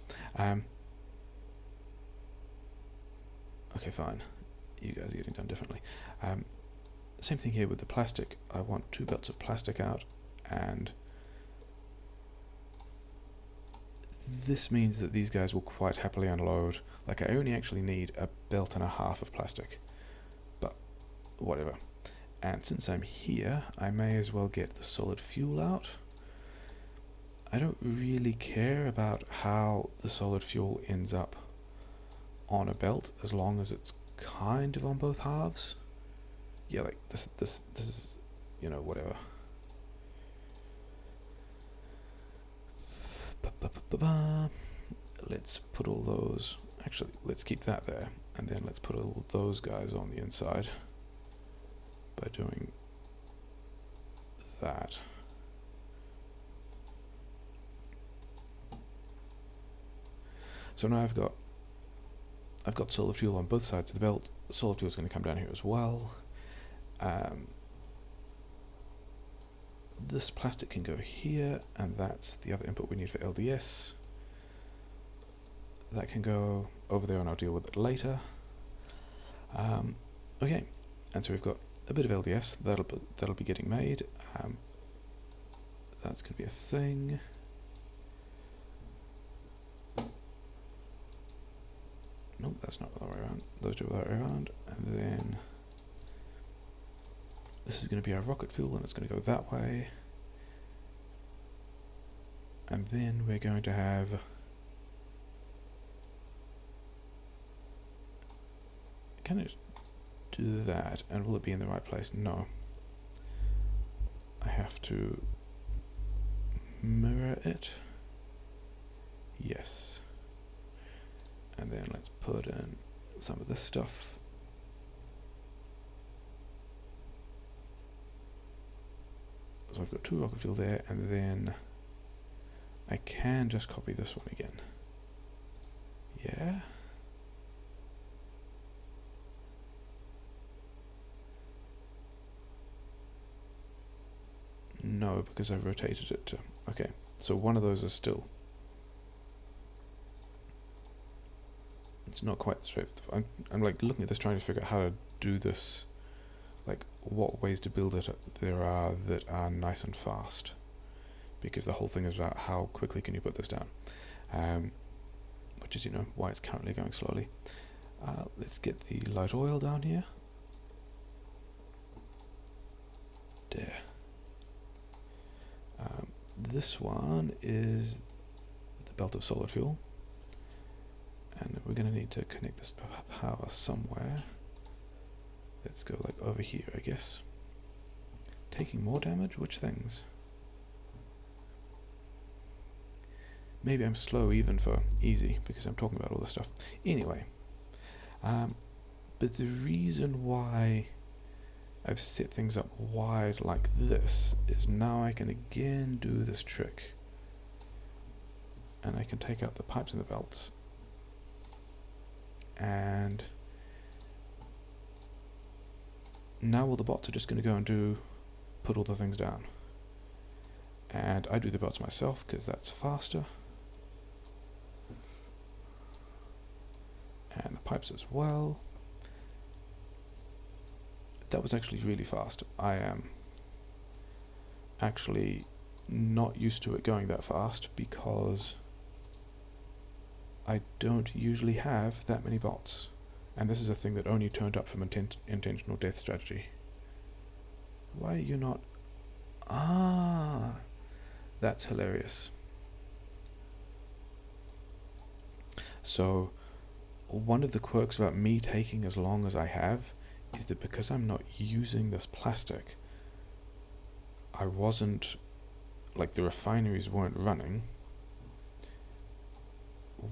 Okay, fine. You guys are getting done differently. Same thing here with the plastic. I want 2 belts of plastic out, and this means that these guys will quite happily unload. Like, I only actually need a belt and a half of plastic, but whatever. And since I'm here, I may as well get the solid fuel out. I don't really care about how the solid fuel ends up on a belt, as long as it's kind of on both halves. Yeah, like this is, you know, whatever. Let's put all those, actually, let's keep that there, and then let's put all those guys on the inside by doing that. So now I've got solid fuel on both sides of the belt. Solid fuel is going to come down here as well. This plastic can go here, and that's the other input we need for LDS. That can go over there, and I'll deal with it later. Okay, and so we've got a bit of LDS that'll be getting made. That's going to be a thing. Nope, that's not the other way around. Those two are the other way around, and then this is going to be our rocket fuel, and it's going to go that way. And then we're going to have can it do that, and will it be in the right place? No. I have to mirror it. Yes. And then let's put in some of this stuff. So I've got 2 rocket fuel there, and then I can just copy this one again. Yeah. No, because I've rotated it to... Okay, so one of those is still... It's not quite straight. I'm like looking at this, trying to figure out how to do this. Like, what ways to build it there are that are nice and fast. Because the whole thing is about how quickly can you put this down. Which is, you know, why it's currently going slowly. Let's get the light oil down here. There. This one is the belt of solid fuel. And we're going to need to connect this to power somewhere. Let's go like over here, I guess. Taking more damage? Which things? Maybe I'm slow even for easy, because I'm talking about all this stuff. Anyway. But the reason why I've set things up wide like this is now I can again do this trick. And I can take out the pipes and the belts. And now all the bots are just going to go and put all the things down. And I do the bots myself because that's faster. And the pipes as well. That was actually really fast. I am actually not used to it going that fast because I don't usually have that many bots. And this is a thing that only turned up from intentional death strategy. Why are you not... Ah! That's hilarious. So, one of the quirks about me taking as long as I have is that because I'm not using this plastic, I wasn't... like, the refineries weren't running,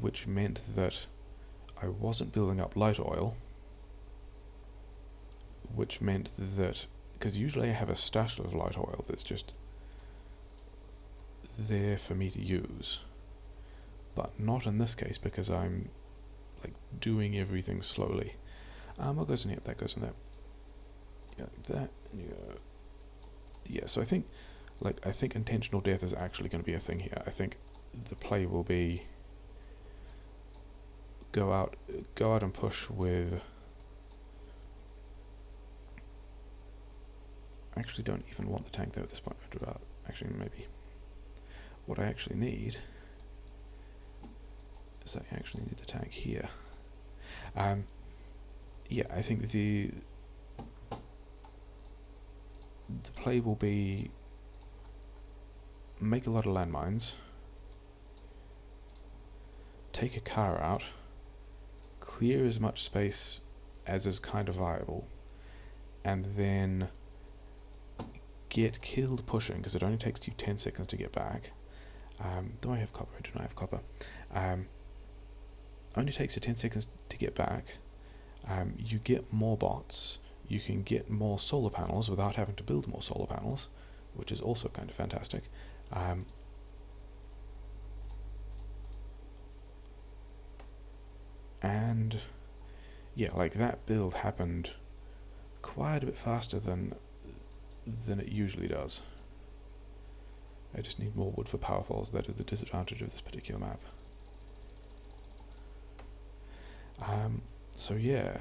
which meant that I wasn't building up light oil, which meant that, because usually I have a stash of light oil that's just there for me to use, but not in this case because I'm like doing everything slowly. What goes in here? That goes in there. Yeah, like that. And you go. Yeah, so I think intentional death is actually going to be a thing here. I think the play will be go out and push with... I actually don't even want the tank though at this point. I drew out. Actually, maybe. What I actually need is I actually need the tank here. Yeah, I think the play will be make a lot of landmines, take a car out, clear as much space as is kind of viable, and then get killed pushing, because it only takes you 10 seconds to get back. Do I have copper? I do not have copper. Only takes you 10 seconds to get back. You get more bots. You can get more solar panels without having to build more solar panels, which is also kind of fantastic. And yeah, like that build happened quite a bit faster than it usually does. I just need more wood for power poles. That is the disadvantage of this particular map. So yeah,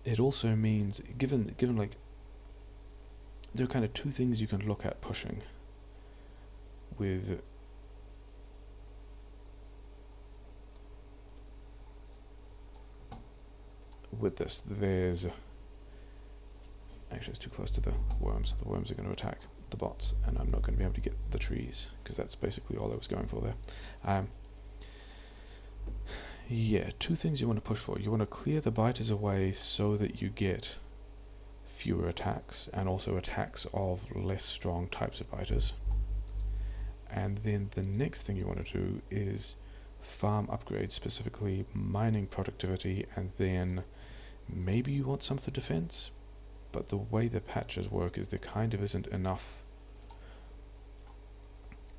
it also means, given like, there are kind of two things you can look at pushing with this. There's actually, it's too close to the worms. The worms are going to attack the bots, and I'm not going to be able to get the trees, because that's basically all I was going for there. Yeah, two things you want to push for. You want to clear the biters away so that you get fewer attacks, and also attacks of less strong types of biters. And then the next thing you want to do is farm upgrades, specifically mining productivity, and then maybe you want some for defense, but the way the patches work is there kind of isn't enough.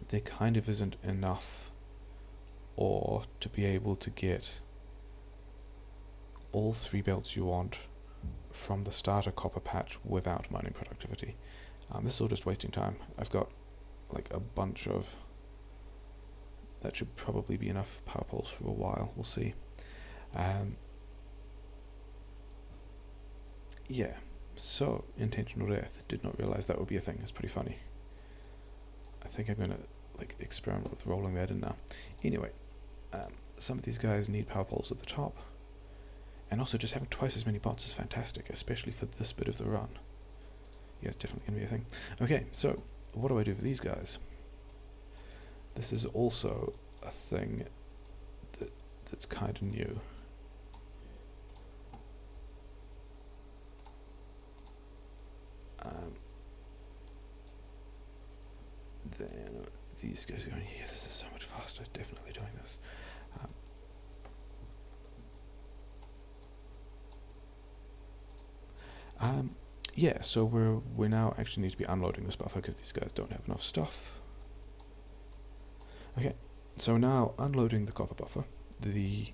There kind of isn't enough ore to be able to get all 3 belts you want from the starter copper patch without mining productivity. This is all just wasting time. I've got like a bunch of... That should probably be enough power poles for a while, we'll see. Yeah, so intentional death. Did not realize that would be a thing. It's pretty funny. I think I'm gonna like experiment with rolling that in now. Anyway, some of these guys need power poles at the top, and also just having twice as many bots is fantastic, especially for this bit of the run. Yeah, it's definitely gonna be a thing. Okay, so what do I do for these guys? This is also a thing that's kind of new. Then these guys are going, yeah, this is so much faster, definitely doing this. Yeah, so we now actually need to be unloading this buffer because these guys don't have enough stuff. Okay, so now unloading the copper buffer. The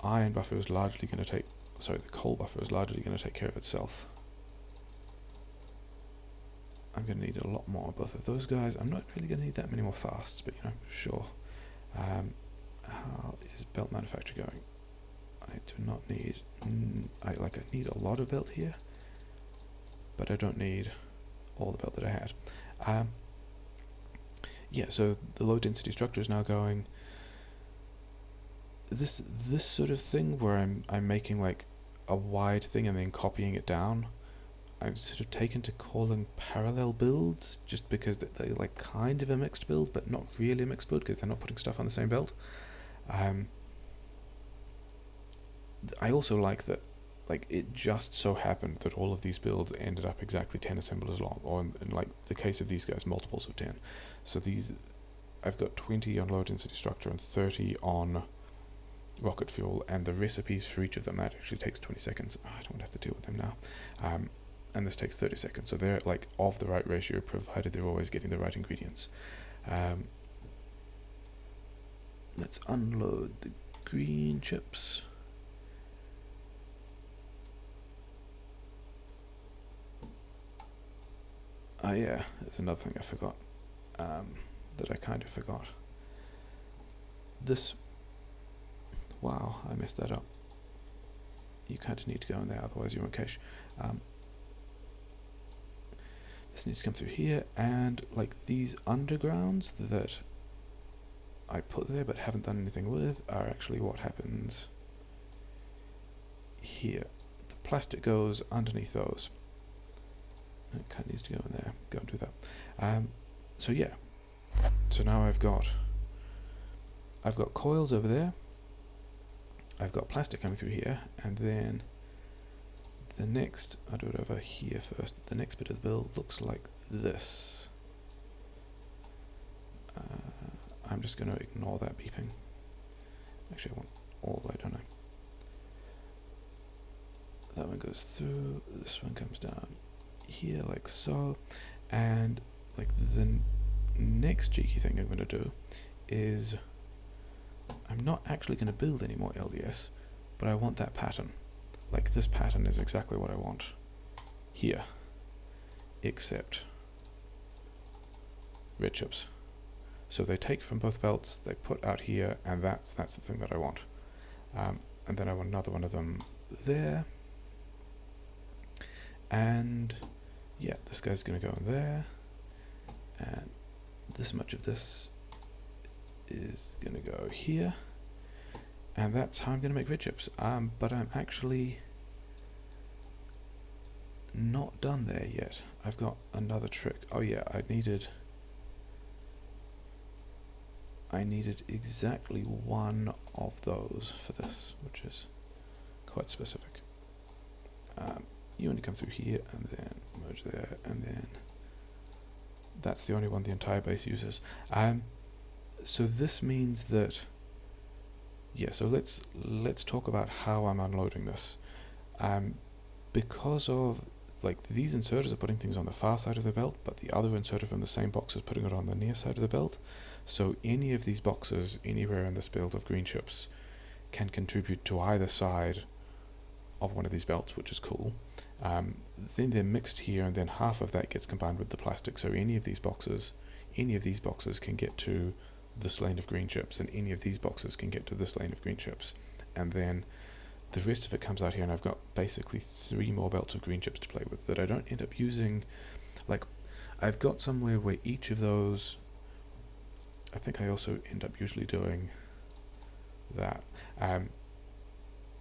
iron buffer is largely going to take, sorry, the coal buffer is largely going to take care of itself. I'm going to need a lot more of both of those guys. I'm not really going to need that many more fasts, but you know, sure. How is belt manufacture going? I do not need, I need a lot of belt here, but I don't need all the belt that I had. Yeah, so the low density structure is now going this sort of thing where I'm making like a wide thing and then copying it down. I've sort of taken to calling parallel builds just because they like kind of a mixed build, but not really a mixed build because they're not putting stuff on the same belt. I also like that, like, it just so happened that all of these builds ended up exactly 10 assemblers long, or in like the case of these guys, multiples of 10. So these, I've got 20 on low density structure and 30 on rocket fuel, and the recipes for each of them, that actually takes 20 seconds. Oh, I don't have to deal with them now. And this takes 30 seconds, so they're like of the right ratio, provided they're always getting the right ingredients. Let's unload the green chips. Oh yeah, there's another thing I forgot, that I kind of forgot. This, wow, I messed that up. You kind of need to go in there, otherwise you won't cache. This needs to come through here, and like these undergrounds that I put there but haven't done anything with are actually what happens here. The plastic goes underneath those. It kind of needs to go in there. Go and do that. So yeah. So now I've got coils over there. I've got plastic coming through here, and then the next, I'll do it over here first. The next bit of the build looks like this. I'm just going to ignore that beeping. Actually, I want all the way, don't I? That one goes through, this one comes down here like so, and like the next cheeky thing I'm going to do is I'm not actually going to build any more LDS, but I want that pattern. Like this pattern is exactly what I want here, except red chips. So they take from both belts, they put out here, and that's the thing that I want. And then I want another one of them there. And yeah, this guy's going to go in there. And this much of this is going to go here. And that's how I'm going to make red chips. But I'm actually not done there yet. I've got another trick. Oh yeah, I needed exactly one of those for this, which is quite specific. You only come through here and then merge there, and then that's the only one the entire base uses. So this means that, yeah, so let's talk about how I'm unloading this. Because of, like, these inserters are putting things on the far side of the belt, but the other inserter from the same box is putting it on the near side of the belt. So any of these boxes, anywhere in this build of green chips, can contribute to either side of one of these belts, which is cool. Then they're mixed here, and then half of that gets combined with the plastic. So any of these boxes can get to this lane of green chips, and any of these boxes can get to this lane of green chips. And then the rest of it comes out here, and I've got basically 3 more belts of green chips to play with that I don't end up using. Like, I've got somewhere where each of those, I think I also end up usually doing that.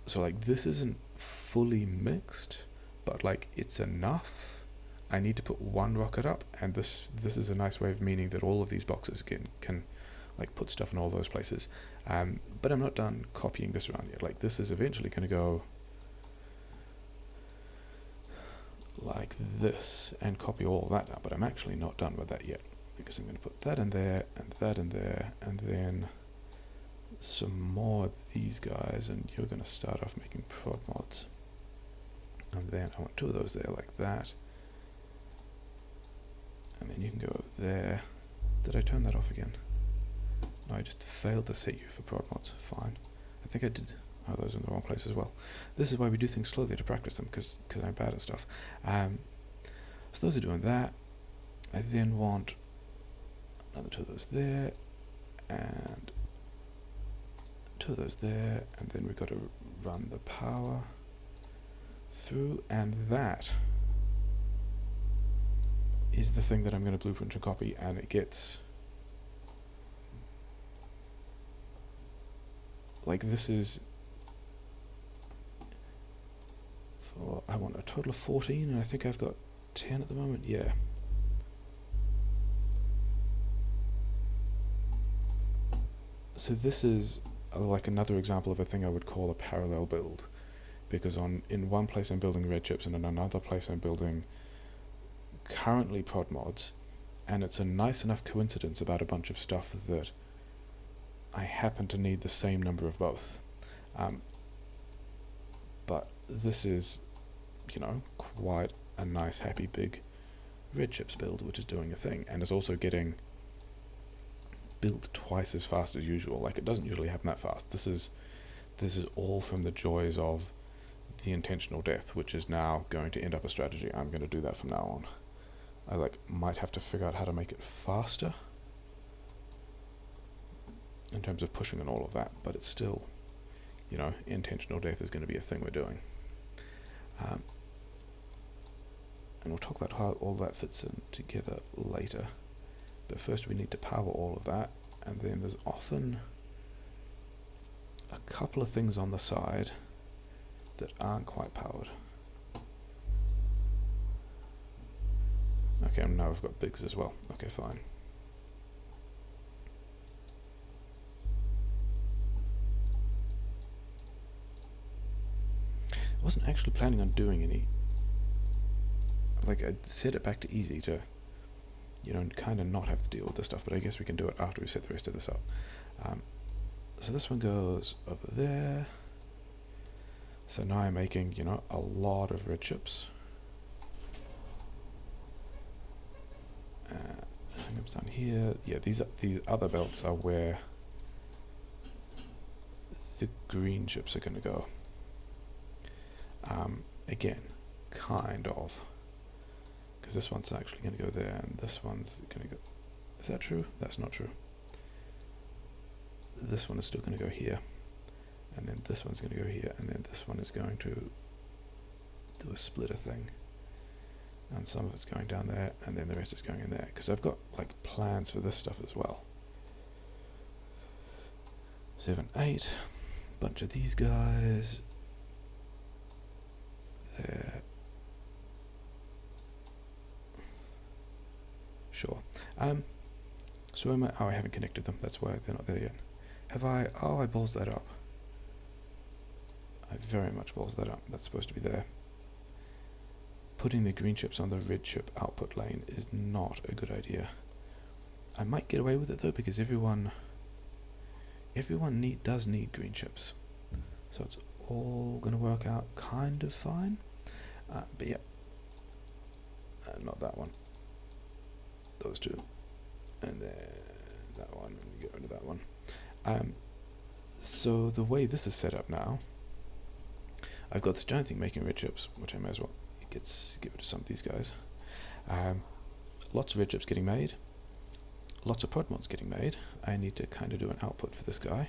So like this isn't fully mixed, but like it's enough. I need to put one rocket up, and this is a nice way of meaning that all of these boxes can like put stuff in all those places. But I'm not done copying this around yet. Like this is eventually going to go like this and copy all that down, but I'm actually not done with that yet, because I'm going to put that in there and that in there, and then some more of these guys, and you're going to start off making prod mods. And then I want 2 of those there like that, and then you can go over there. Did I turn that off again? No, I just failed to set you for prod mods. Fine. I think I did. Oh, those are in the wrong place as well. This is why we do things slowly to practice them, because I'm bad at stuff. So those are doing that. I then want another 2 of those there, and 2 of those there, and then we've got to run the power through, and that is the thing that I'm going to blueprint and copy, and it gets like this is for, I want a total of 14, and I think I've got 10 at the moment. Yeah. So this is like another example of a thing I would call a parallel build, because in one place I'm building red chips, and in another place I'm building currently prod mods, and it's a nice enough coincidence about a bunch of stuff that I happen to need the same number of both. But this is, you know, quite a nice happy big red chips build, which is doing a thing, and is also getting built twice as fast as usual. Like, it doesn't usually happen that fast. This is all from the joys of the intentional death, which is now going to end up a strategy. I'm going to do that from now on. I might have to figure out how to make it faster in terms of pushing and all of that, but it's still, you know, intentional death is going to be a thing we're doing. And we'll talk about how all that fits in together later. But first we need to power all of that, and then there's often a couple of things on the side that aren't quite powered. Okay, and now we've got bigs as well. Okay, fine. I wasn't actually planning on doing any. Like, I set it back to easy to, you know, kind of not have to deal with this stuff, but I guess we can do it after we set the rest of this up. So this one goes over there. So now I'm making, you know, a lot of red chips. Comes down here. Yeah, these other belts are where the green chips are going to go. Again, kind of, because this one's actually going to go there, and this one's going to go. Is that true? That's not true. This one is still going to go here, and then this one's going to go here, and then this one is going to do a splitter thing, and some of it's going down there, and then the rest is going in there, because I've got like plans for this stuff as well. 7, 8, bunch of these guys. There. Sure. So am I? Oh, I haven't connected them. That's why they're not there yet. Have I? Oh, I balls that up. I very much balls that up. That's supposed to be there. Putting the green chips on the red chip output lane is not a good idea. I might get away with it though, because everyone does need green chips, so it's all gonna work out kind of fine. But yeah, not that one. Those two, and then that one, and get rid of that one. So the way this is set up now, I've got this giant thing making red chips, which I may as well give it to some of these guys. Lots of red chips getting made, lots of prod mods getting made. I need to kind of do an output for this guy.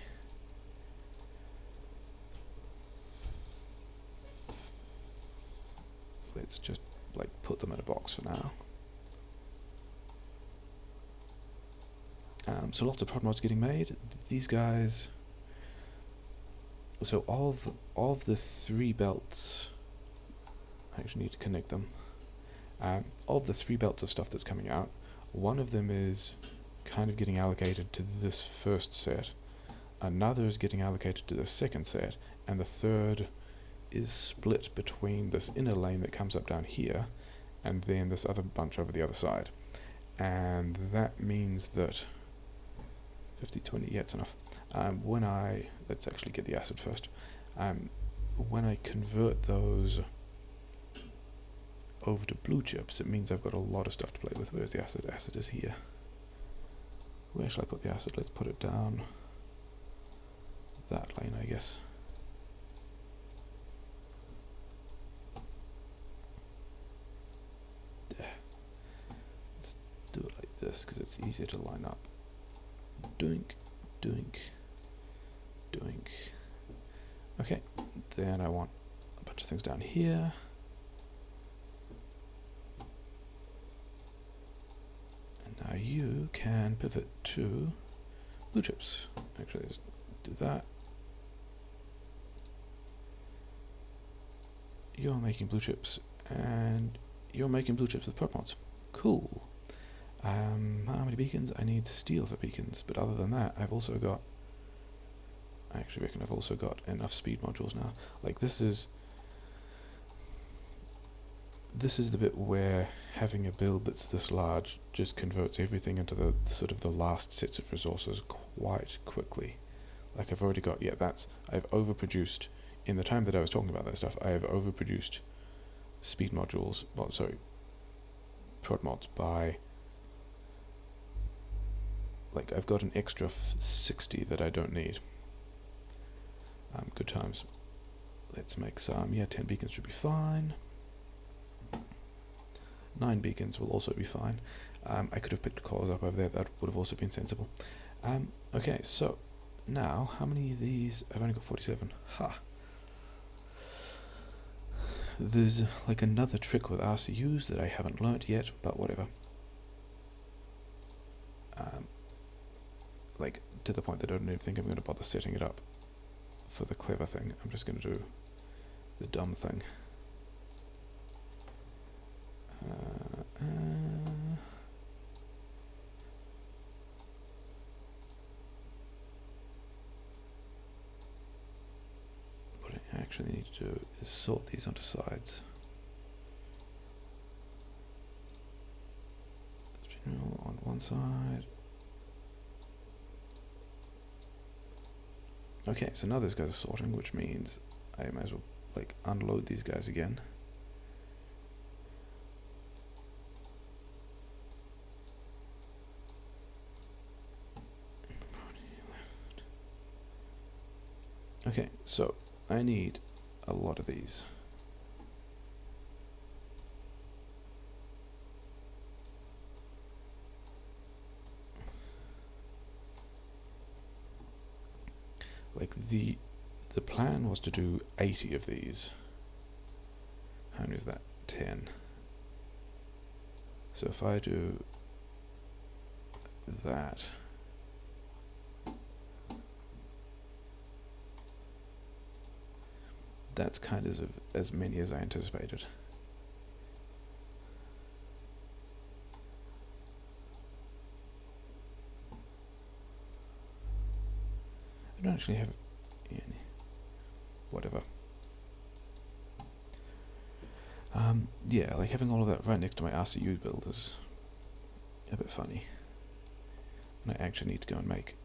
Let's just like put them in a box for now. So lots of prod mods getting made. These guys. So of the 3 belts, I actually need to connect them. Of the 3 belts of stuff that's coming out, one of them is kind of getting allocated to this first set, another is getting allocated to the second set, and the third is split between this inner lane that comes up down here and then this other bunch over the other side. And that means that 50, 20, yeah, it's enough. Let's actually get the acid first. When I convert those over to blue chips, it means I've got a lot of stuff to play with. Where's the acid? Acid is here. Where shall I put the acid? Let's put it down that lane, I guess. There. Let's do it like this because it's easier to line up. Doink, doink, doink. Okay, then I want a bunch of things down here. And now you can pivot to blue chips. Actually, let's do that. You're making blue chips, and you're making blue chips with prod mods. Cool. How many beacons? I need steel for beacons, but other than that, I've also got... I actually reckon I've also got enough speed modules now. Like, this is the bit where having a build that's this large just converts everything into the sort of the last sets of resources quite quickly. Like, I've already got... I've overproduced... In the time that I was talking about that stuff, I have overproduced speed modules... Well, sorry, prod mods by... Like, I've got an extra 60 that I don't need. Good times. Let's make some. Yeah, 10 beacons should be fine. 9 beacons will also be fine. I could have picked cores up over there. That would have also been sensible. Okay, so now, how many of these? I've only got 47. Ha! There's like another trick with RCUs that I haven't learnt yet, but whatever. Like, to the point that I don't even think I'm going to bother setting it up for the clever thing. I'm just going to do the dumb thing. I actually need to do is sort these onto sides. On one side. Okay, so now these guys are sorting, which means I might as well like unload these guys again. Okay, so I need a lot of these. Like the plan was to do 80 of these. How many is that? 10. So if I do that, that's kind of as many as I anticipated. I don't actually have any. Whatever. Yeah, like having all of that right next to my RCU build is a bit funny. And I actually need to go and make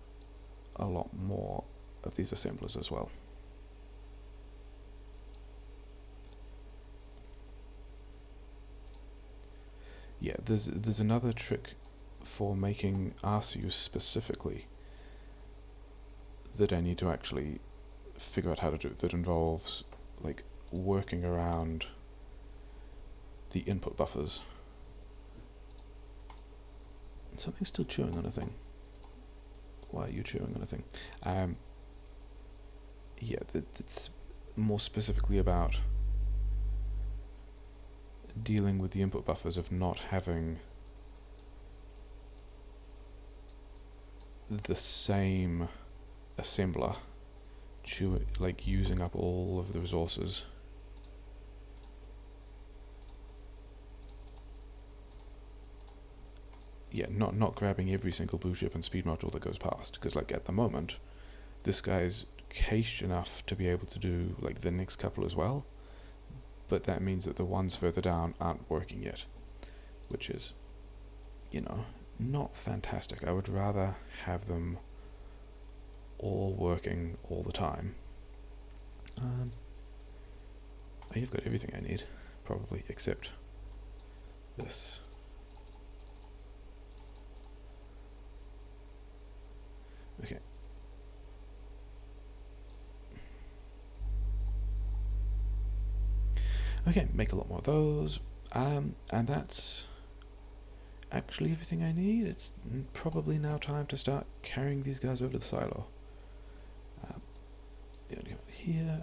a lot more of these assemblers as well. Yeah, there's another trick for making RCUs specifically that I need to actually figure out how to do, that involves like working around the input buffers. Something's still chewing on a thing. Why are you chewing on a thing? Yeah, that's more specifically about dealing with the input buffers of not having the same assembler like using up all of the resources. Yeah, not grabbing every single blue chip and speed module that goes past, because like at the moment this guy's cached enough to be able to do like the next couple as well, but that means that the ones further down aren't working yet, which is, you know, not fantastic. I would rather have them all working all the time. You've got everything I need, probably, except this. Okay. Okay, make a lot more of those. And that's actually everything I need. It's probably now time to start carrying these guys over to the silo. Here.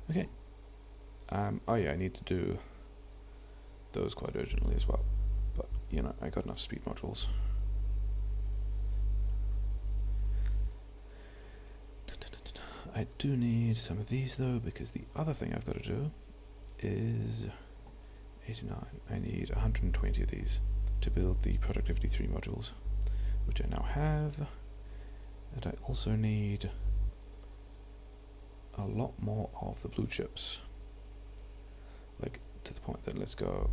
Okay. Oh yeah, I need to do those quite urgently as well. But, you know, I got enough speed modules. I do need some of these though, because the other thing I've got to do is 89. I need 120 of these to build the Productivity 3 modules, which I now have. And I also need a lot more of the blue chips. Like, to the point that let's go.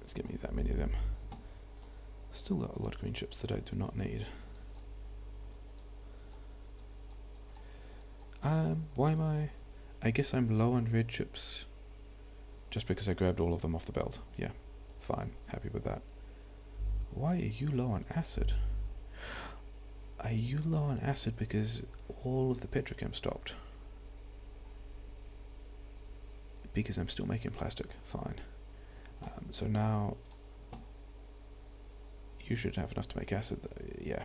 Let's get me that many of them. Still got a lot of green chips that I do not need. Why am I guess I'm low on red chips just because I grabbed all of them off the belt. Yeah, fine, happy with that. Why are you low on acid? Are you low on acid because all of the petrochem stopped? Because I'm still making plastic, fine. So now you should have enough to make acid. Yeah,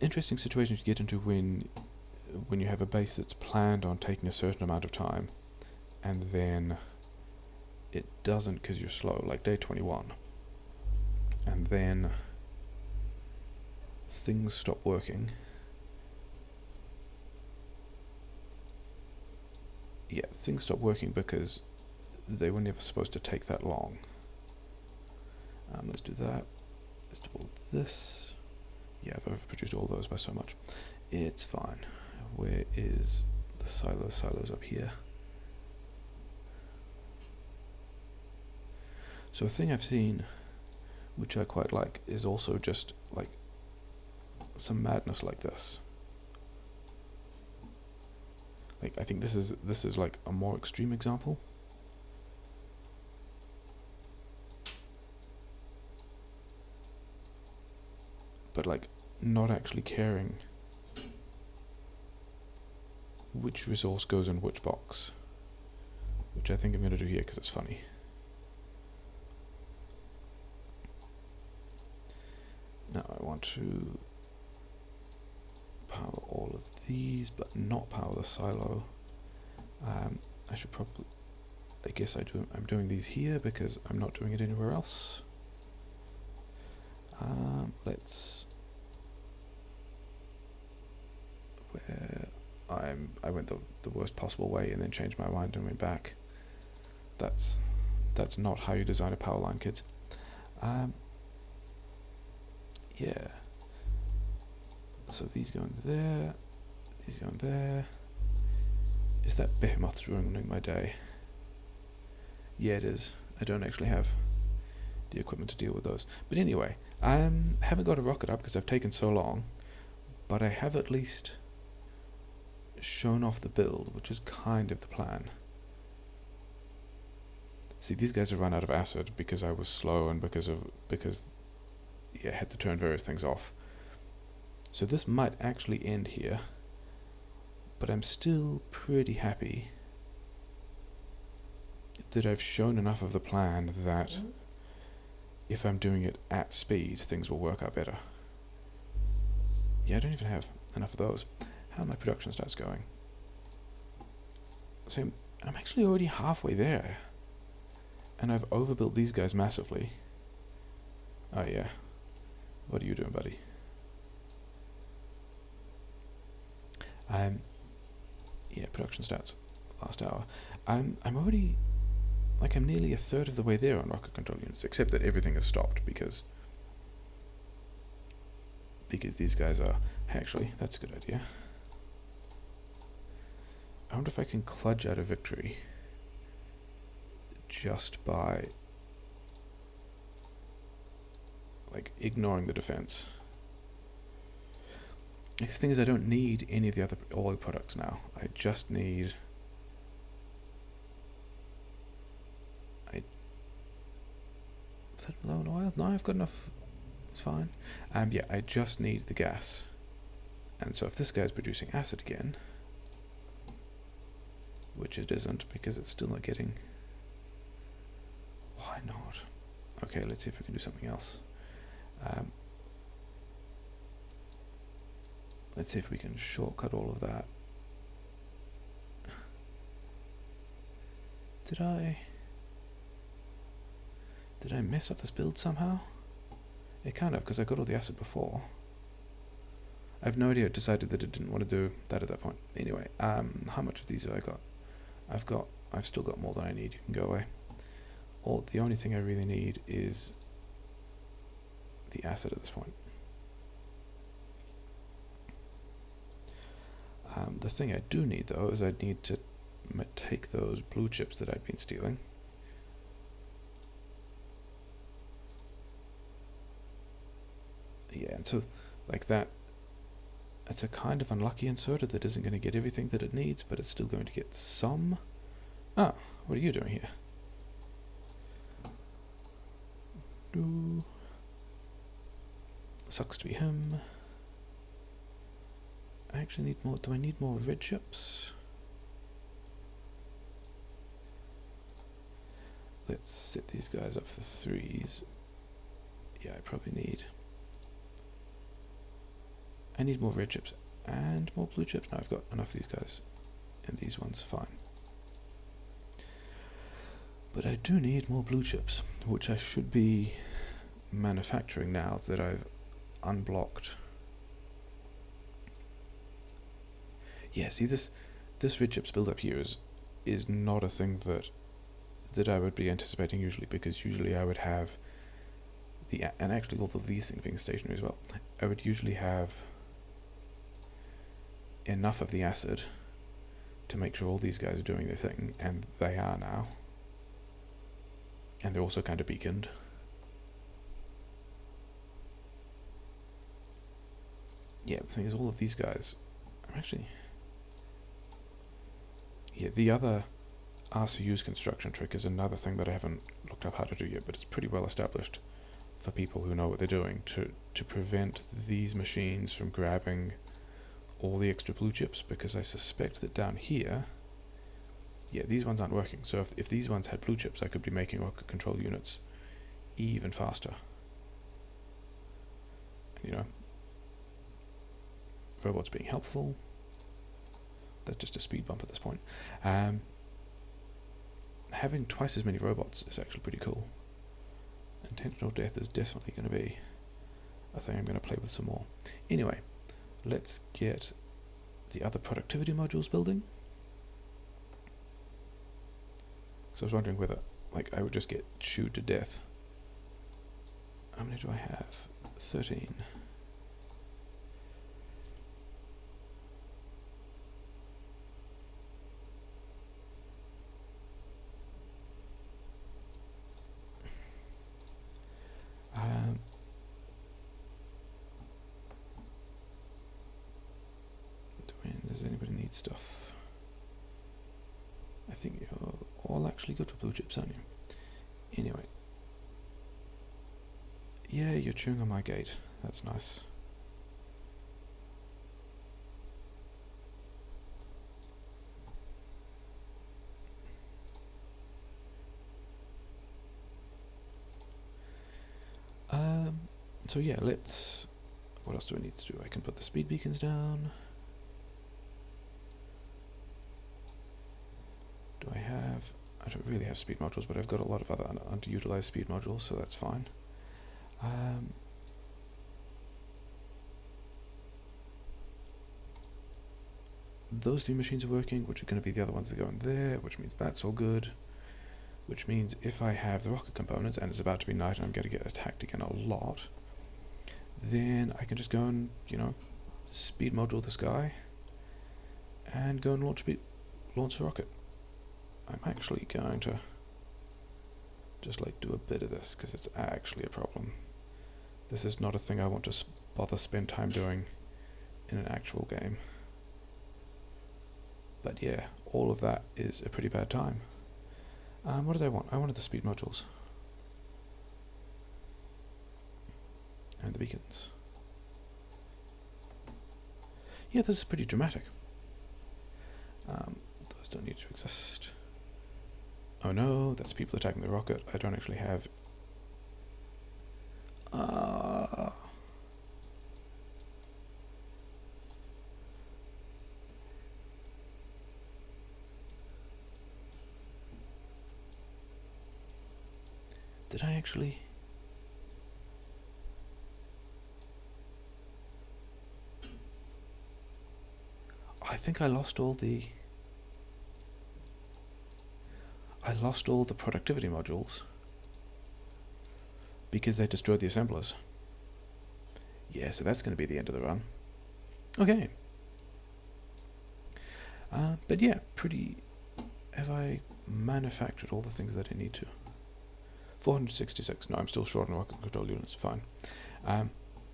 interesting situation to get into when you have a base that's planned on taking a certain amount of time, and then it doesn't because you're slow, like day 21, and then things stop working. Yeah, things stop working because they were never supposed to take that long. Let's do that. Let's do all this. Yeah, I've overproduced all those by so much. It's fine. Where is the silo? Silo's up here. So a thing I've seen, which I quite like, is also just like some madness like this. Like, I think this is like a more extreme example. But like not actually caring which resource goes in which box, which I think I'm going to do here because it's funny. Now I want to power all of these, but not power the silo. I should probably, I guess I'm doing these here because I'm not doing it anywhere else. Let's, where I went the worst possible way and then changed my mind and went back. That's not how you design a power line, kids. Yeah. So these go in there, these go in there. Is that behemoth ruining my day? Yeah, it is. I don't actually have the equipment to deal with those. But anyway, I haven't got a rocket up because I've taken so long, but I have at least shown off the build, which is kind of the plan. See, these guys have run out of acid because I was slow and because I had to turn various things off. So this might actually end here, but I'm still pretty happy that I've shown enough of the plan that if I'm doing it at speed, things will work out better. Yeah, I don't even have enough of those. How are my production stats going? So I'm actually already halfway there, and I've overbuilt these guys massively. Oh yeah, what are you doing, buddy? Yeah, production stats, last hour. I'm already, like, I'm nearly a third of the way there on rocket control units, except that everything has stopped because these guys are, actually, that's a good idea. I wonder if I can kludge out a victory just by, like, ignoring the defense. The thing is, I don't need any of the other oil products now. I just need... Is that low on oil? No, I've got enough. It's fine. Yeah, I just need the gas. And so if this guy's producing acid again, which it isn't because it's still not getting... Why not? Okay, let's see if we can do something else. Let's see if we can shortcut all of that. Did I mess up this build somehow? It kind of, because I got all the acid before. I have no idea. It decided that it didn't want to do that at that point. Anyway, how much of these have I got? I've still got more than I need. You can go away. The only thing I really need is the acid at this point. The thing I do need, though, is I need to take those blue chips that I've been stealing. Yeah, and so, like that, it's a kind of unlucky inserter that isn't going to get everything that it needs, but it's still going to get some. Ah, what are you doing here? Sucks to be him. I actually need more. Do I need more red chips? Let's set these guys up for 3s. Yeah, I probably need... I need more red chips and more blue chips. No, I've got enough of these guys. And these ones, fine. But I do need more blue chips, which I should be manufacturing now that I've unblocked Yeah, see this red chips build up here is not a thing that I would be anticipating usually, because usually I would have and actually all of these things being stationary as well, I would usually have enough of the acid to make sure all these guys are doing their thing, and they are now. And they're also kind of beaconed. Yeah, the thing is, all of these guys are actually... Yeah, the other RCU's construction trick is another thing that I haven't looked up how to do yet, but it's pretty well established for people who know what they're doing, to prevent these machines from grabbing all the extra blue chips, because I suspect that down here, yeah, these ones aren't working. So if these ones had blue chips, I could be making rocket control units even faster. And, you know, robots being helpful. That's just a speed bump at this point. Having twice as many robots is actually pretty cool. Intentional death is definitely going to be a thing I'm going to play with some more. Anyway, let's get the other productivity modules building. So I was wondering whether, like, I would just get chewed to death. How many do I have? 13. Does anybody need stuff? I think you're all actually good for blue chips, aren't you? Anyway. Yeah, you're chewing on my gate. That's nice. So yeah, let's... What else do I need to do? I can put the speed beacons down. Do I have... I don't really have speed modules, but I've got a lot of other underutilized speed modules, so that's fine. Those two machines are working, which are going to be the other ones that go in there, which means that's all good. Which means if I have the rocket components and it's about to be night and I'm going to get attacked again a lot, then I can just go and, you know, speed module this guy and go and launch the rocket. I'm actually going to just like do a bit of this because it's actually a problem. This is not a thing I want to bother spend time doing in an actual game. But yeah, all of that is a pretty bad time. What did I want? I wanted the speed modules. And the beacons. Yeah, this is pretty dramatic. Those don't need to exist. Oh no, that's people attacking the rocket. I don't actually have... Did I actually... I think I lost all the... I lost all the productivity modules because they destroyed the assemblers. Yeah, so that's going to be the end of the run. Okay. But yeah, pretty... Have I manufactured all the things that I need to? 466. No, I'm still short on rocket control units. Fine.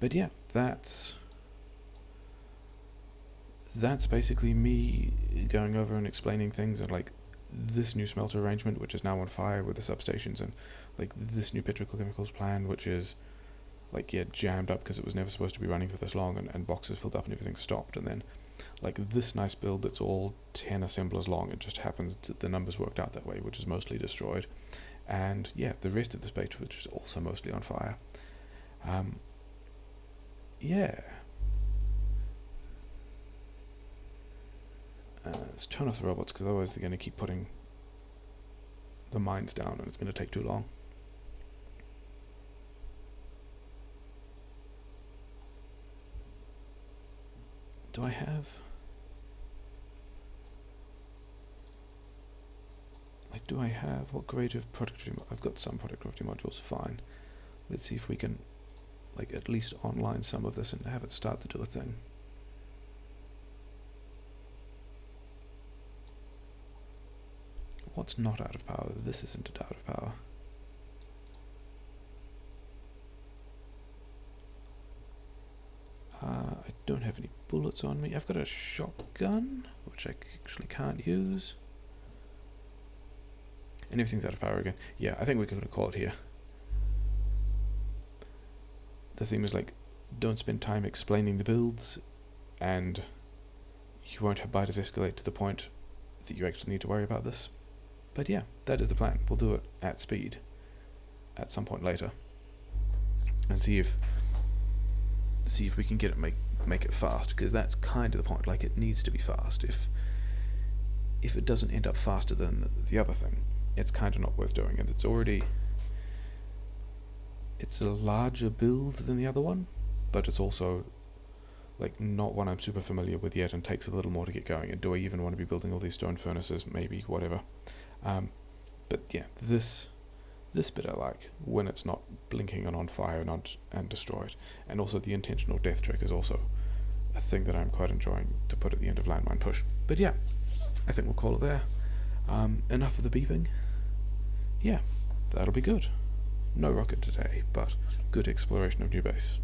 But yeah, that's basically me going over and explaining things, and like this new smelter arrangement, which is now on fire with the substations, and like this new petrochemicals plan, which is like, yeah, jammed up because it was never supposed to be running for this long, and boxes filled up and everything stopped, and then like this nice build that's all 10 assemblers long. It just happens that the numbers worked out that way, which is mostly destroyed. And yeah, the rest of the space, which is also mostly on fire. Yeah. Let's turn off the robots, because otherwise they're going to keep putting the mines down and it's going to take too long. Do I have... do I have, what grade of productivity, I've got some productivity modules, fine. Let's see if we can, like, at least online some of this and have it start to do a thing. What's not out of power? This isn't out of power. I don't have any bullets on me. I've got a shotgun, which I actually can't use. And everything's out of power again. Yeah, I think we could call it here. The theme is like, don't spend time explaining the builds, and you won't have biters escalate to the point that you actually need to worry about this. But yeah, that is the plan. We'll do it at speed at some point later, and see if we can get it make it fast, because that's kind of the point. Like, it needs to be fast. If it doesn't end up faster than the other thing, it's kind of not worth doing. And it's a larger build than the other one, but it's also like not one I'm super familiar with yet, and takes a little more to get going. And do I even want to be building all these stone furnaces? Maybe, whatever. But yeah, this bit I like, when it's not blinking and on fire and destroyed. And also the intentional death trick is also a thing that I'm quite enjoying to put at the end of Landmine Push. But yeah, I think we'll call it there. Enough of the beeping. Yeah, that'll be good. No rocket today, but good exploration of new base.